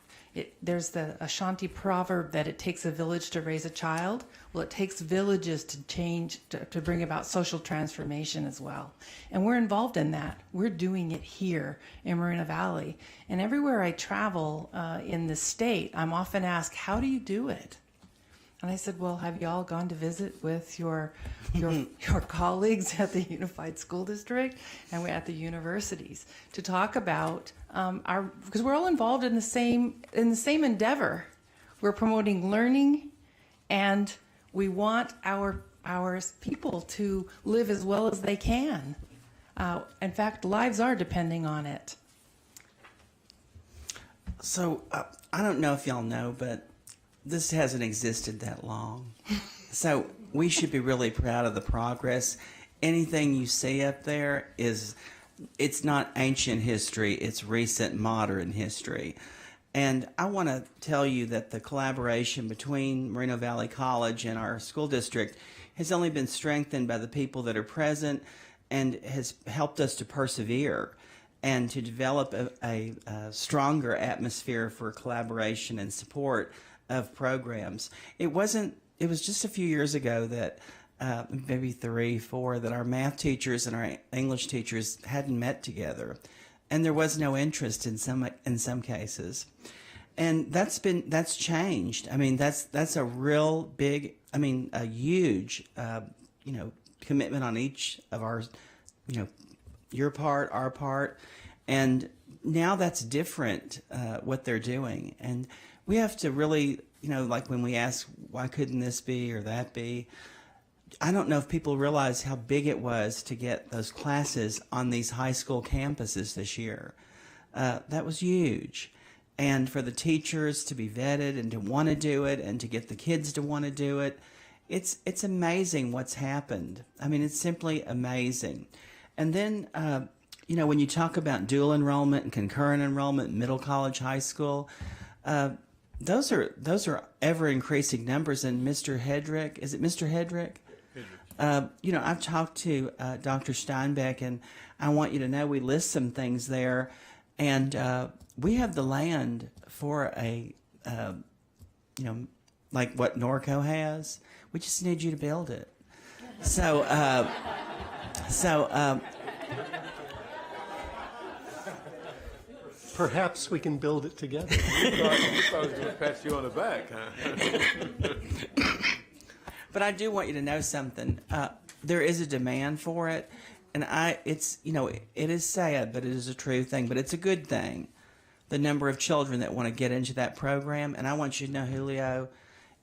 There's the Ashanti proverb that it takes a village to raise a child. Well, it takes villages to change, to bring about social transformation as well. And we're involved in that. We're doing it here in Moreno Valley. And everywhere I travel in the state, I'm often asked, how do you do it? And I said, well, have you all gone to visit with your colleagues at the Unified School District and we're at the universities to talk about because we're all involved in the same endeavor. We're promoting learning, and we want our people to live as well as they can. In fact, lives are depending on it. So I don't know if y'all know, but this hasn't existed that long. So we should be really proud of the progress. Anything you see up there it's not ancient history, it's recent modern history. And I want to tell you that the collaboration between Moreno Valley College and our school district has only been strengthened by the people that are present and has helped us to persevere and to develop a stronger atmosphere for collaboration and support of programs. It was just a few years ago that maybe 3, 4, that our math teachers and our English teachers hadn't met together, and there was no interest in some cases, and that's changed. I mean, that's a real big, a huge, commitment on each of our, your part, our part, and now that's different. What they're doing, and we have to really, like when we ask why couldn't this be or that be. I don't know if people realize how big it was to get those classes on these high school campuses this year. That was huge. And for the teachers to be vetted and to want to do it and to get the kids to want to do it, it's amazing what's happened. I mean, it's simply amazing. And then, when you talk about dual enrollment and concurrent enrollment, middle college, high school, those are ever increasing numbers. And Mr. Hedrick, is it Mr. Hedrick? I've talked to Dr. Steinbeck, and I want you to know we list some things there, and we have the land for a, like what Norco has. We just need you to build it. So, perhaps we can build it together. You thought I was going to pat you on the back, huh? But I do want you to know something. There is a demand for it, and it is sad, but it is a true thing. But it's a good thing. The number of children that want to get into that program, and I want you to know Julio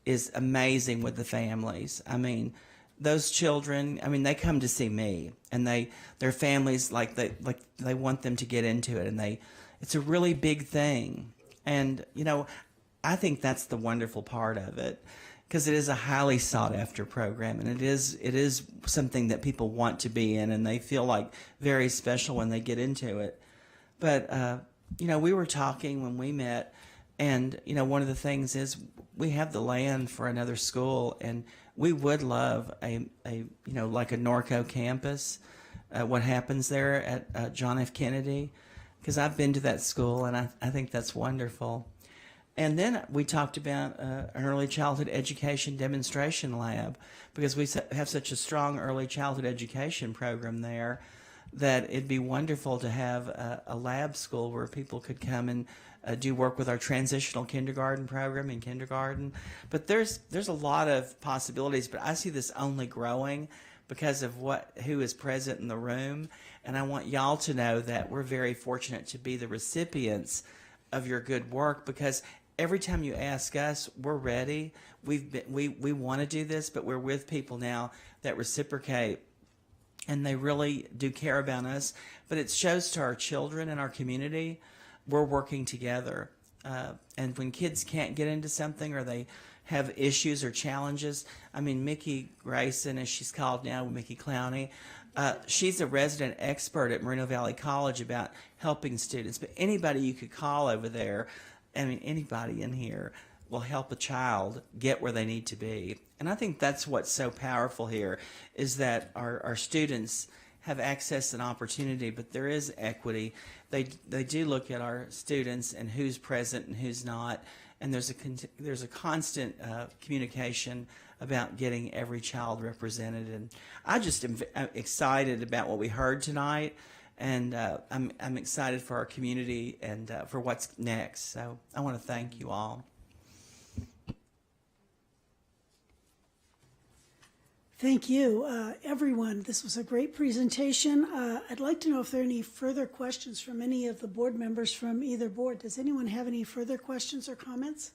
is amazing with the families. I mean, those children. I mean, they come to see me, and their families they want them to get into it, and it's a really big thing. And I think that's the wonderful part of it. Because it is a highly sought after program, and it is something that people want to be in, and they feel like very special when they get into it. But we were talking when we met, and one of the things is we have the land for another school, and we would love a like a Norco campus. What happens there at John F. Kennedy, because I've been to that school, and I think that's wonderful. And then we talked about an early childhood education demonstration lab, because we have such a strong early childhood education program there that it'd be wonderful to have a lab school where people could come and do work with our transitional kindergarten program in kindergarten. But there's a lot of possibilities, but I see this only growing because of who is present in the room. And I want y'all to know that we're very fortunate to be the recipients of your good work, because every time you ask us, we're ready. We want to do this, but we're with people now that reciprocate, and they really do care about us. But it shows to our children and our community we're working together. And when kids can't get into something, or they have issues or challenges, I mean, Mickey Grayson, as she's called now, Mickey Clowney, she's a resident expert at Moreno Valley College about helping students. But anybody you could call over there, I mean, anybody in here will help a child get where they need to be. And I think that's what's so powerful here, is that our students have access and opportunity, but there is equity. They do look at our students and who's present and who's not, and there's a constant communication about getting every child represented. And I just am excited about what we heard tonight, and I'm excited for our community and for what's next. So I want to thank you all. Thank you, everyone. This was a great presentation. I'd like to know if there are any further questions from any of the board members from either board. Does anyone have any further questions or comments?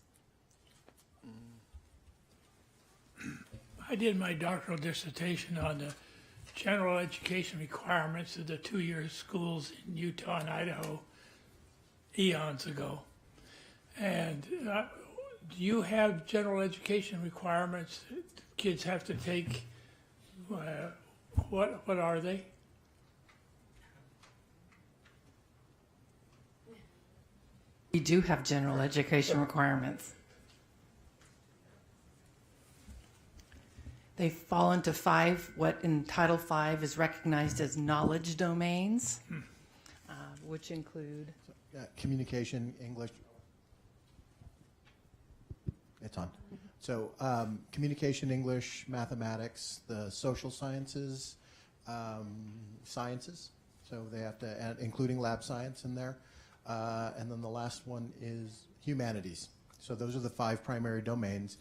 I did my doctoral dissertation on the general education requirements of the two-year schools in Utah and Idaho eons ago. And do you have general education requirements that kids have to take? What are they? We do have general education requirements. They fall into five, what in Title V is recognized as knowledge domains, which include communication, English. It's on. So communication, English, mathematics, the social sciences, sciences. So they have to add, including lab science in there. And then the last one is humanities. So those are the five primary domains.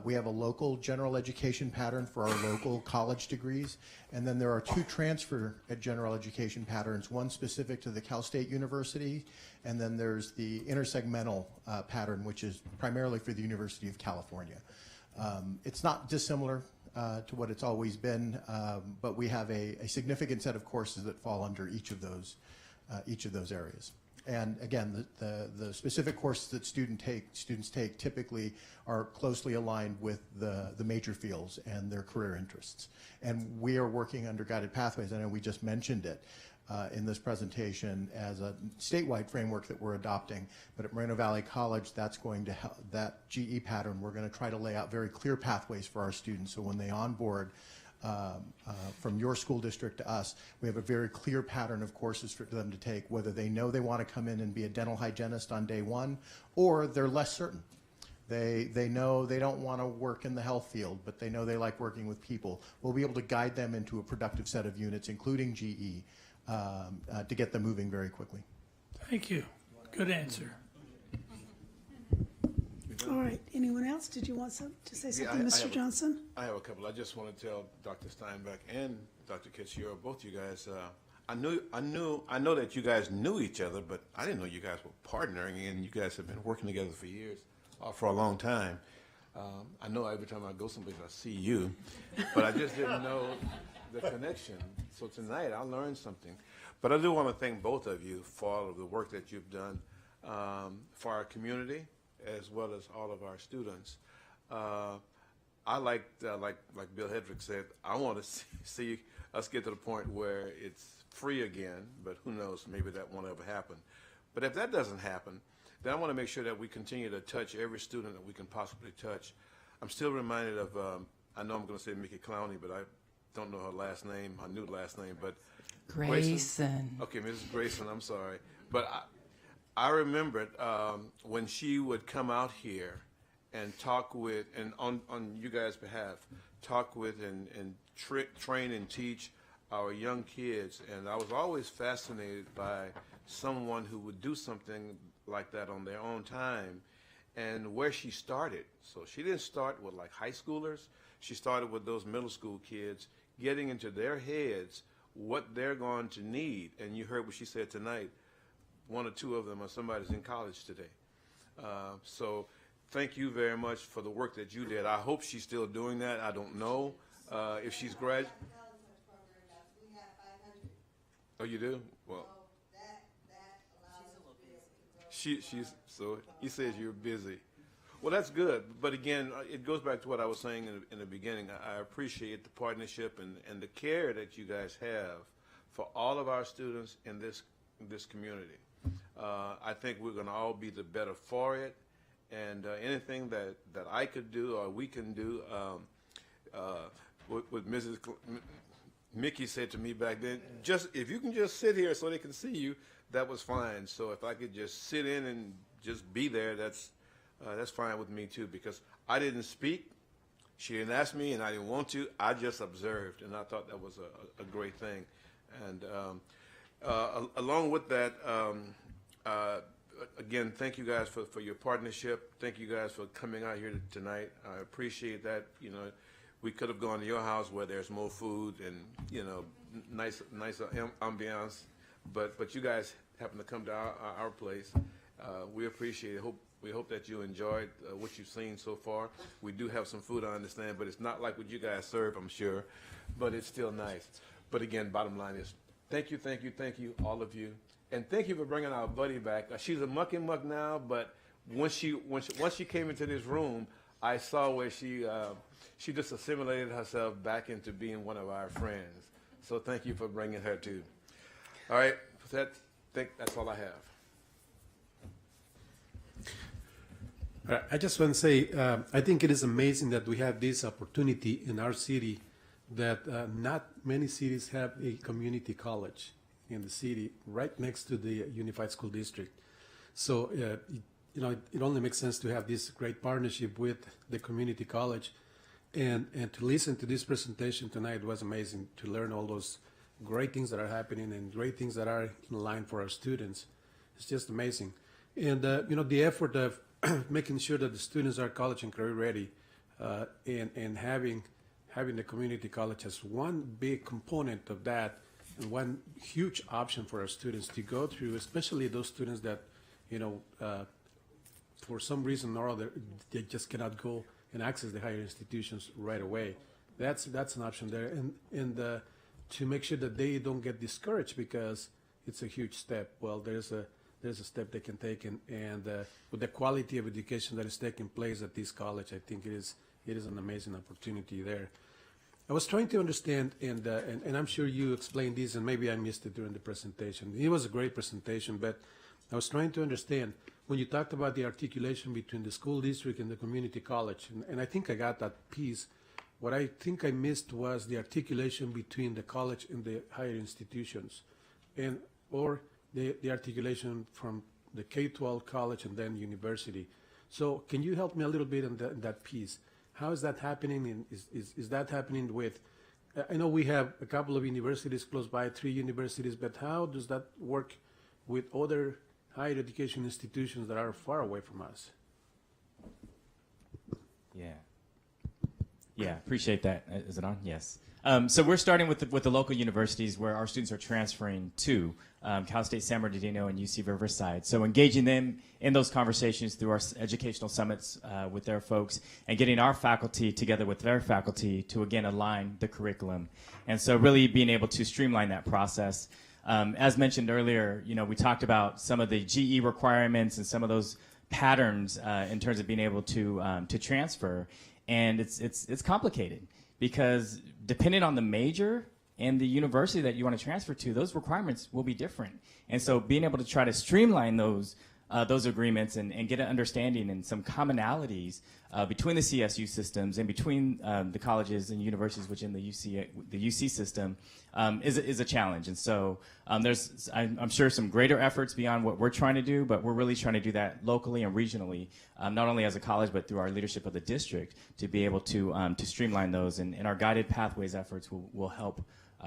We have a local general education pattern for our local college degrees, and then there are two transfer general education patterns, one specific to the Cal State University, and then there's the intersegmental pattern, which is primarily for the University of California. It's not dissimilar to what it's always been, but we have a significant set of courses that fall under each of those areas. And again, the specific courses that students take typically are closely aligned with the major fields and their career interests. And we are working under Guided Pathways. I know we just mentioned it in this presentation as a statewide framework that we're adopting. But at Moreno Valley College, that's going to help, that GE pattern, we're going to try to lay out very clear pathways for our students. So when they onboard from your school district to us, we have a very clear pattern of courses for them to take, whether they know they want to come in and be a dental hygienist on day one, or they're less certain. They know they don't want to work in the health field, but they know they like working with people. We'll be able to guide them into a productive set of units, including GE, to get them moving very quickly. Thank you. Good answer. All right. Anyone else? Did you want to say something, Mr. Johnson? I have a couple. I just want to tell Dr. Steinbeck and Dr. Kitschero, both you guys, I know that you guys knew each other, but I didn't know you guys were partnering, and you guys have been working together for years, for a long time. I know every time I go someplace I see you, but I just didn't know the connection. So tonight I learned something. But I do want to thank both of you for all of the work that you've done for our community, as well as all of our students. I like Bill Hedrick said, I want to see us get to the point where it's free again, but who knows, maybe that won't ever happen. But if that doesn't happen, then I want to make sure that we continue to touch every student that we can possibly touch. I'm still reminded of, I know I'm going to say Mickey Clowney, but I don't know her last name, her new last name, but Grayson. Okay, Mrs. Grayson, I'm sorry. But I remembered when she would come out here and talk with, and on you guys' behalf, talk with and train and teach our young kids. And I was always fascinated by someone who would do something like that on their own time and where she started. So she didn't start with like high schoolers. She started with those middle school kids, getting into their heads what they're going to need. And you heard what she said tonight. One or two of them are somebody's in college today. So thank you very much for the work that you did. I hope she's still doing that. I don't know if she's grad. Oh, you do? Well, she's so he says you're busy. Well, that's good. But again, it goes back to what I was saying in the beginning. I appreciate the partnership and the care that you guys have for all of our students in this community. I think we're going to all be the better for it. And anything that I could do or we can do, what Mrs. Mickey said to me back then, just if you can just sit here so they can see you, that was fine. So if I could just sit in and just be there, that's fine with me too, because I didn't speak. She didn't ask me, and I didn't want to. I just observed, and I thought that was a great thing. And along with that, again, thank you guys for your partnership. Thank you guys for coming out here tonight. I appreciate that. You know, we could have gone to your house where there's more food and, you know, nicer ambiance, but you guys happen to come to our place. We appreciate it. We hope that you enjoyed what you've seen so far. We do have some food, I understand, but it's not like what you guys serve, I'm sure, but it's still nice. But again, bottom line is, thank you, all of you. And thank you for bringing our buddy back. She's a muck now, but once she came into this room, I saw where she just assimilated herself back into being one of our friends. So thank you for bringing her too. All right, I think that's all I have. I just want to say, I think it is amazing that we have this opportunity in our city that not many cities have a community college in the city right next to the Unified School District. So, you know, it only makes sense to have this great partnership with the community college. And to listen to this presentation tonight was amazing, to learn all those great things that are happening and great things that are in line for our students. It's just amazing. And, you know, the effort of making sure that the students are college and career ready, and having the community college as one big component of that, and one huge option for our students to go through, especially those students that, you know, for some reason or other, they just cannot go and access the higher institutions right away. That's an option there, and to make sure that they don't get discouraged because it's a huge step. Well, there's a step they can take, and with the quality of education that is taking place at this college, I think it is an amazing opportunity there. I was trying to understand, and I'm sure you explained this, and maybe I missed it during the presentation. It was a great presentation, but I was trying to understand when you talked about the articulation between the school district and the community college, and I think I got that piece. What I think I missed was the articulation between the college and the higher institutions, or the articulation from the K-12 college and then university. So can you help me a little bit in that piece? How is that happening? And is that happening with, I know we have a couple of universities close by, 3 universities, but how does that work with other higher education institutions that are far away from us? Yeah, appreciate that. Is it on? Yes. So we're starting with the local universities where our students are transferring to, Cal State San Bernardino and UC Riverside. So engaging them in those conversations through our educational summits with their folks, and getting our faculty together with their faculty to, again, align the curriculum. And so really being able to streamline that process. As mentioned earlier, you know, we talked about some of the GE requirements and some of those patterns in terms of being able to transfer. And it's complicated, because depending on the major, and the university that you want to transfer to, those requirements will be different. And so being able to try to streamline those agreements and get an understanding and some commonalities between the CSU systems and between the colleges and universities within the UC system is a challenge. And so there's, I'm sure, some greater efforts beyond what we're trying to do, but we're really trying to do that locally and regionally, not only as a college, but through our leadership of the district to be able to streamline those. And our guided pathways efforts will help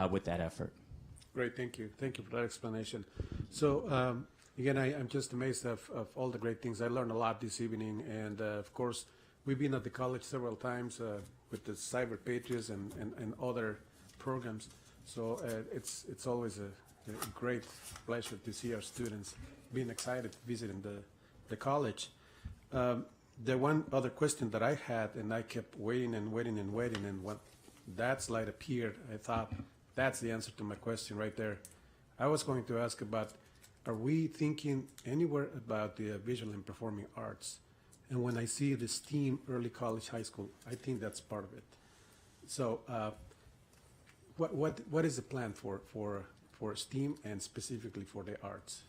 with that effort. Great, thank you. Thank you for that explanation. So, again, I'm just amazed of all the great things. I learned a lot this evening, and of course, we've been at the college several times with the Cyber Patriots and other programs. So it's always a great pleasure to see our students being excited visiting the college. The one other question that I had, and I kept waiting and waiting and waiting, and when that slide appeared, I thought that's the answer to my question right there. I was going to ask about, are we thinking anywhere about the visual and performing arts? And when I see the STEAM early college high school, I think that's part of it. So what is the plan for STEAM and specifically for the arts?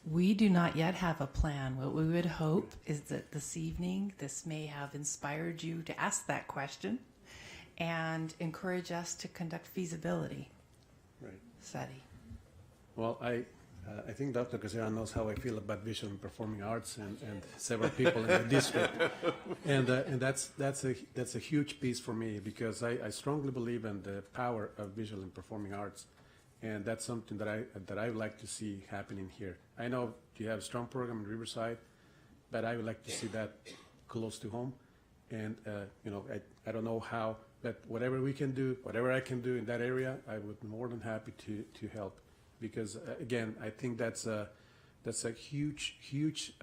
We do not yet have a plan. What we would hope is that this evening, this may have inspired you to ask that question and encourage us to conduct feasibility study. Well, I think Dr. Casera knows how I feel about visual and performing arts, and several people in the district, and that's a huge piece for me, because I strongly believe in the power of visual and performing arts, and that's something that I would like to see happening here. I know you have a strong program in Riverside, but I would like to see that close to home, and you know, I don't know how, but whatever we can do, whatever I can do in that area, I would be more than happy to help. Because again, I think that's a huge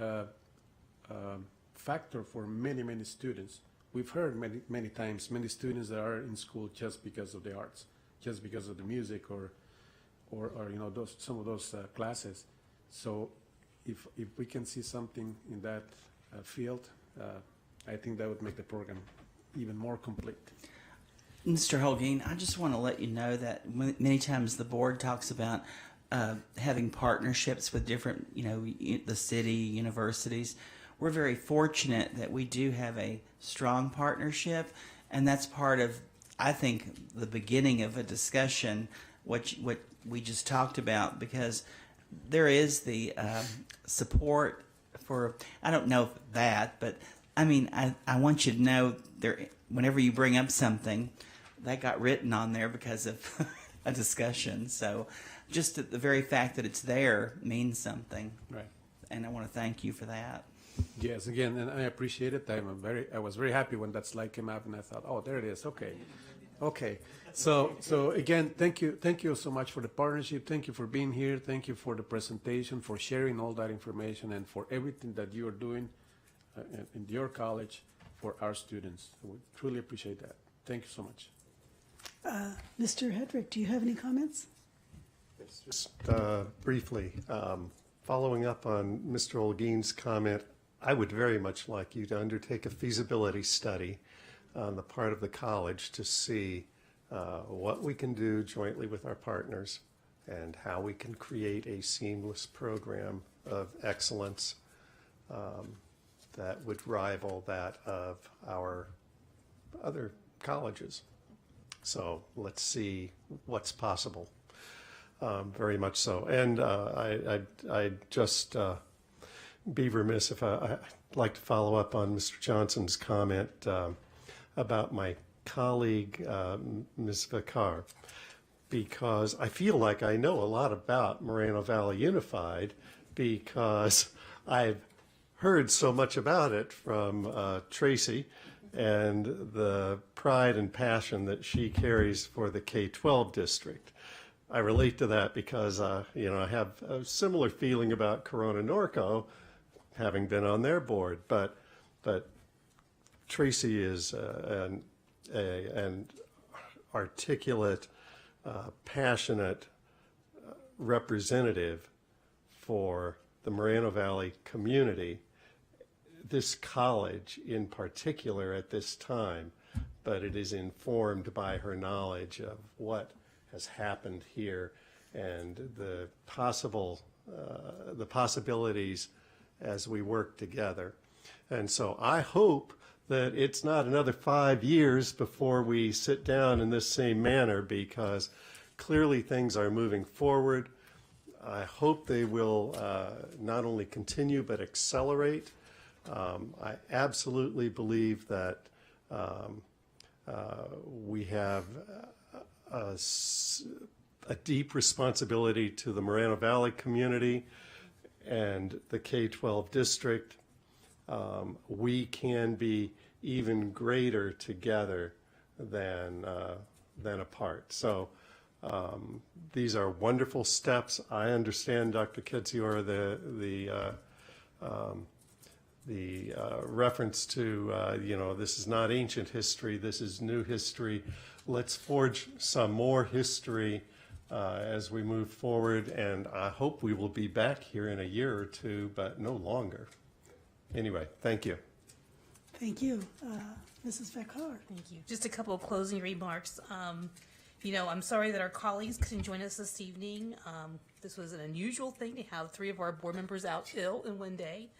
factor for many students. We've heard many times many students that are in school just because of the arts, just because of the music or you know, some of those classes. So if we can see something in that field, I think that would make the program even more complete. Mr. Holguin, I just want to let you know that many times the board talks about having partnerships with different, you know, the city, universities. We're very fortunate that we do have a strong partnership, and that's part of, I think, the beginning of a discussion, what we just talked about, because there is the support for, I don't know that, but I mean, I want you to know there, whenever you bring up something, that got written on there because of a discussion. So just the very fact that it's there means something. Right. And I want to thank you for that. Yes, again, and I appreciate it. I was very happy when that slide came up, and I thought, oh, there it is. Okay. So again, thank you so much for the partnership. Thank you for being here. Thank you for the presentation, for sharing all that information, and for everything that you are doing in your college for our students. So we truly appreciate that. Thank you so much. Mr. Hedrick, do you have any comments? Just briefly, following up on Mr. Holguin's comment, I would very much like you to undertake a feasibility study on the part of the college to see what we can do jointly with our partners and how we can create a seamless program of excellence that would rival that of our other colleges. So let's see what's possible. Very much so. And I'd just be remiss if I'd like to follow up on Mr. Johnson's comment about my colleague, Ms. Vicar, because I feel like I know a lot about Moreno Valley Unified because I've heard so much about it from Tracy and the pride and passion that she carries for the K-12 district. I relate to that because, you know, I have a similar feeling about Corona Norco, having been on their board. But Tracy is an articulate, passionate representative for the Moreno Valley community. This college in particular at this time but it is informed by her knowledge of what has happened here and the possibilities as we work together. And so I hope that it's not another 5 years before we sit down in this same manner, because clearly things are moving forward. I hope they will not only continue but accelerate. I absolutely believe that we have a deep responsibility to the Moreno Valley community and the K-12 district. We can be even greater together than apart. So these are wonderful steps. I understand, Dr. Ketzior, the reference to, this is not ancient history, this is new history. Let's forge some more history as we move forward, and I hope we will be back here in a year or two, but no longer. Anyway, thank you. Thank you. Mrs. Vekar. Thank you. Just a couple of closing remarks. I'm sorry that our colleagues couldn't join us this evening. This was an unusual thing to have 3 of our board members out ill in one day.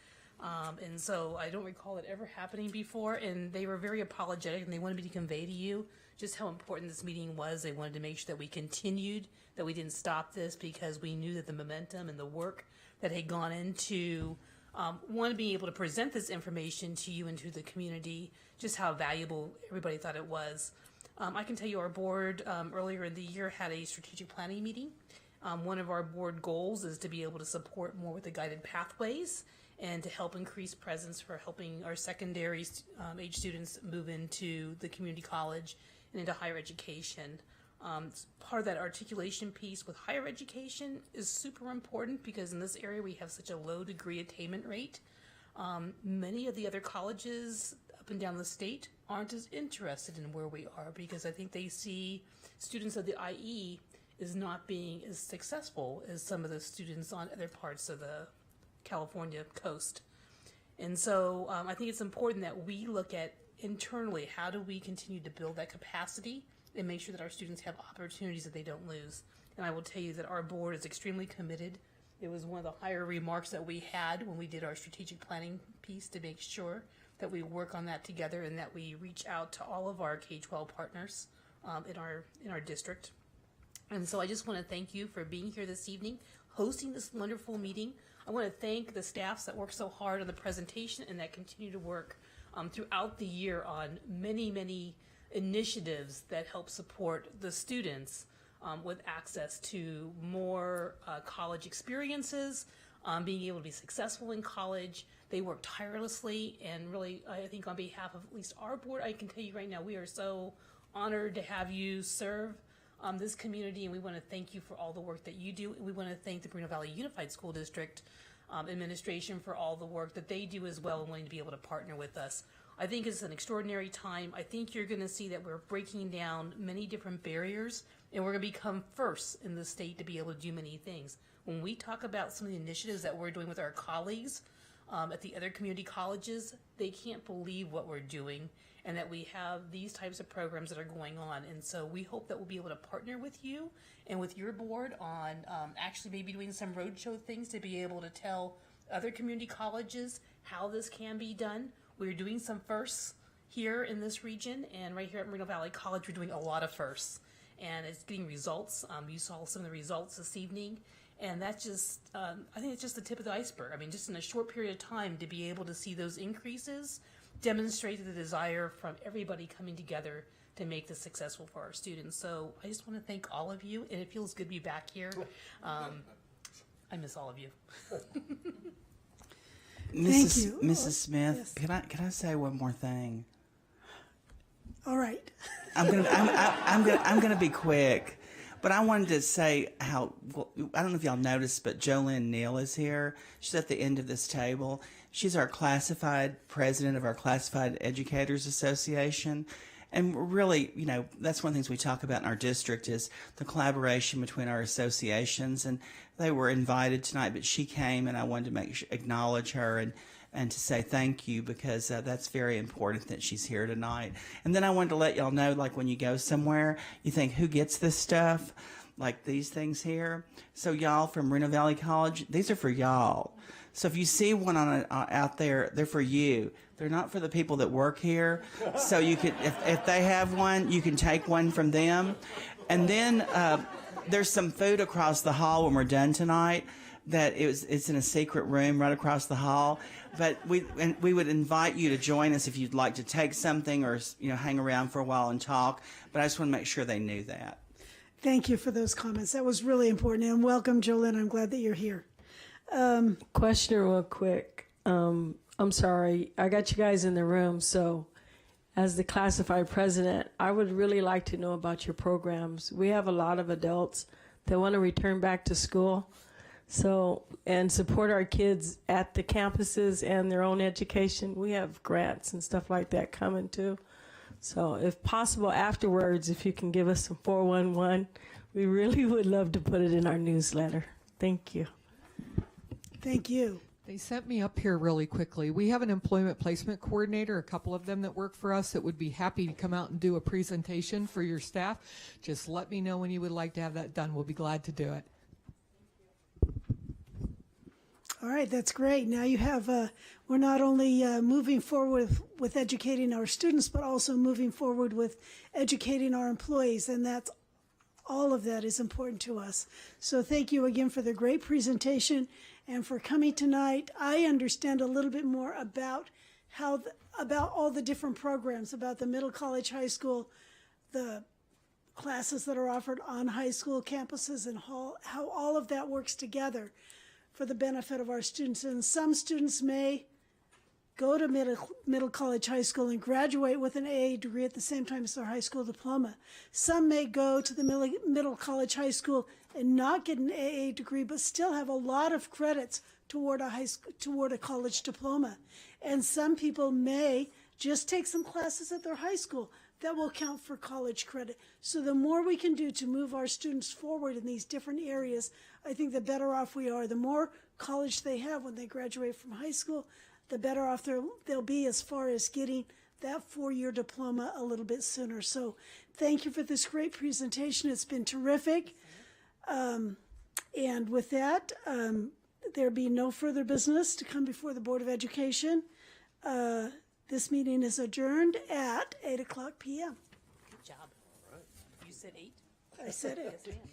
And so I don't recall it ever happening before, and they were very apologetic, and they wanted me to convey to you just how important this meeting was. They wanted to make sure that we continued, that we didn't stop this, because we knew that the momentum and the work that had gone into one, being able to present this information to you and to the community, just how valuable everybody thought it was. I can tell you our board earlier in the year had a strategic planning meeting. One of our board goals is to be able to support more with the guided pathways and to help increase presence for helping our secondary age students move into the community college and into higher education. Part of that articulation piece with higher education is super important, because in this area we have such a low degree attainment rate. Many of the other colleges up and down the state aren't as interested in where we are, because I think they see students of the IE as not being as successful as some of the students on other parts of the California coast. And so I think it's important that we look at internally, how do we continue to build that capacity and make sure that our students have opportunities that they don't lose. And I will tell you that our board is extremely committed. It was one of the higher remarks that we had when we did our strategic planning piece, to make sure that we work on that together and that we reach out to all of our K-12 partners in our district. And so I just want to thank you for being here this evening, hosting this wonderful meeting. I want to thank the staffs that worked so hard on the presentation and that continue to work throughout the year on many, many initiatives that help support the students with access to more college experiences, being able to be successful in college. They work tirelessly, and really, I think on behalf of at least our board, I can tell you right now, we are so honored to have you serve this community, and we want to thank you for all the work that you do. And we want to thank the Moreno Valley Unified School District administration for all the work that they do as well, and wanting to be able to partner with us. I think it's an extraordinary time. I think you're going to see that we're breaking down many different barriers, and we're going to become first in the state to be able to do many things. When we talk about some of the initiatives that we're doing with our colleagues at the other community colleges, they can't believe what we're doing, and that we have these types of programs that are going on. And so we hope that we'll be able to partner with you and with your board on actually maybe doing some roadshow things to be able to tell other community colleges how this can be done. We're doing some firsts here in this region, and right here at Moreno Valley College, we're doing a lot of firsts, and it's getting results. You saw some of the results this evening, and that's just, I think it's just the tip of the iceberg. I mean, just in a short period of time to be able to see those increases demonstrated the desire from everybody coming together to make this successful for our students. So I just want to thank all of you, and it feels good to be back here. I miss all of you. Thank you. Mrs. Smith, Yes. can I say one more thing? All right. I'm gonna be quick, but I wanted to say how, well, I don't know if y'all noticed, but Jolynn Neal is here. She's at the end of this table. She's our president of our Classified Educators Association. And really, that's one of the things we talk about in our district is the collaboration between our associations. And they were invited tonight, but she came, and I wanted to acknowledge her. And and to say thank you, because that's very important that she's here tonight. And then I wanted to let y'all know, like when you go somewhere, you think, who gets this stuff? Like these things here. So y'all from Moreno Valley College, these are for y'all. So if you see one out there, they're for you. They're not for the people that work here. So you could, if they have one, you can take one from them. And then there's some food across the hall when we're done tonight. It's in a secret room right across the hall. But we would invite you to join us if you'd like to take something or hang around for a while and talk. But I just want to make sure they knew that. Thank you for those comments. That was really important. And welcome, Jolene. I'm glad that you're here. Question real quick. I'm sorry, I got you guys in the room, so as the classified president, I would really like to know about your programs. We have a lot of adults that want to return back to school, and support our kids at the campuses and their own education. We have grants and stuff like that coming too. So if possible afterwards, if you can give us some 411, we really would love to put it in our newsletter. Thank you. Thank you. They sent me up here really quickly. We have an employment placement coordinator, a couple of them that work for us, that would be happy to come out and do a presentation for your staff. Just let me know when you would like to have that done. We'll be glad to do it. All right, that's great. Now you have, we're not only moving forward with educating our students, but also moving forward with educating our employees, and all of that is important to us. So thank you again for the great presentation and for coming tonight. I understand a little bit more about about all the different programs, about the middle college, high school, the classes that are offered on high school campuses, and how all of that works together for the benefit of our students. And some students may go to middle college, high school and graduate with an AA degree at the same time as their high school diploma. Some may go to the middle college, high school and not get an AA degree, but still have a lot of credits toward a college diploma. And some people may just take some classes at their high school that will count for college credit. So the more we can do to move our students forward in these different areas, I think the better off we are. The more college they have when they graduate from high school, the better off they'll be as far as getting that 4-year diploma a little bit sooner. So thank you for this great presentation. It's been terrific. And with that, there be no further business to come before the Board of Education. This meeting is adjourned at 8:00 p.m. Good job. All right. You said 8? I said it. Yes, ma'am.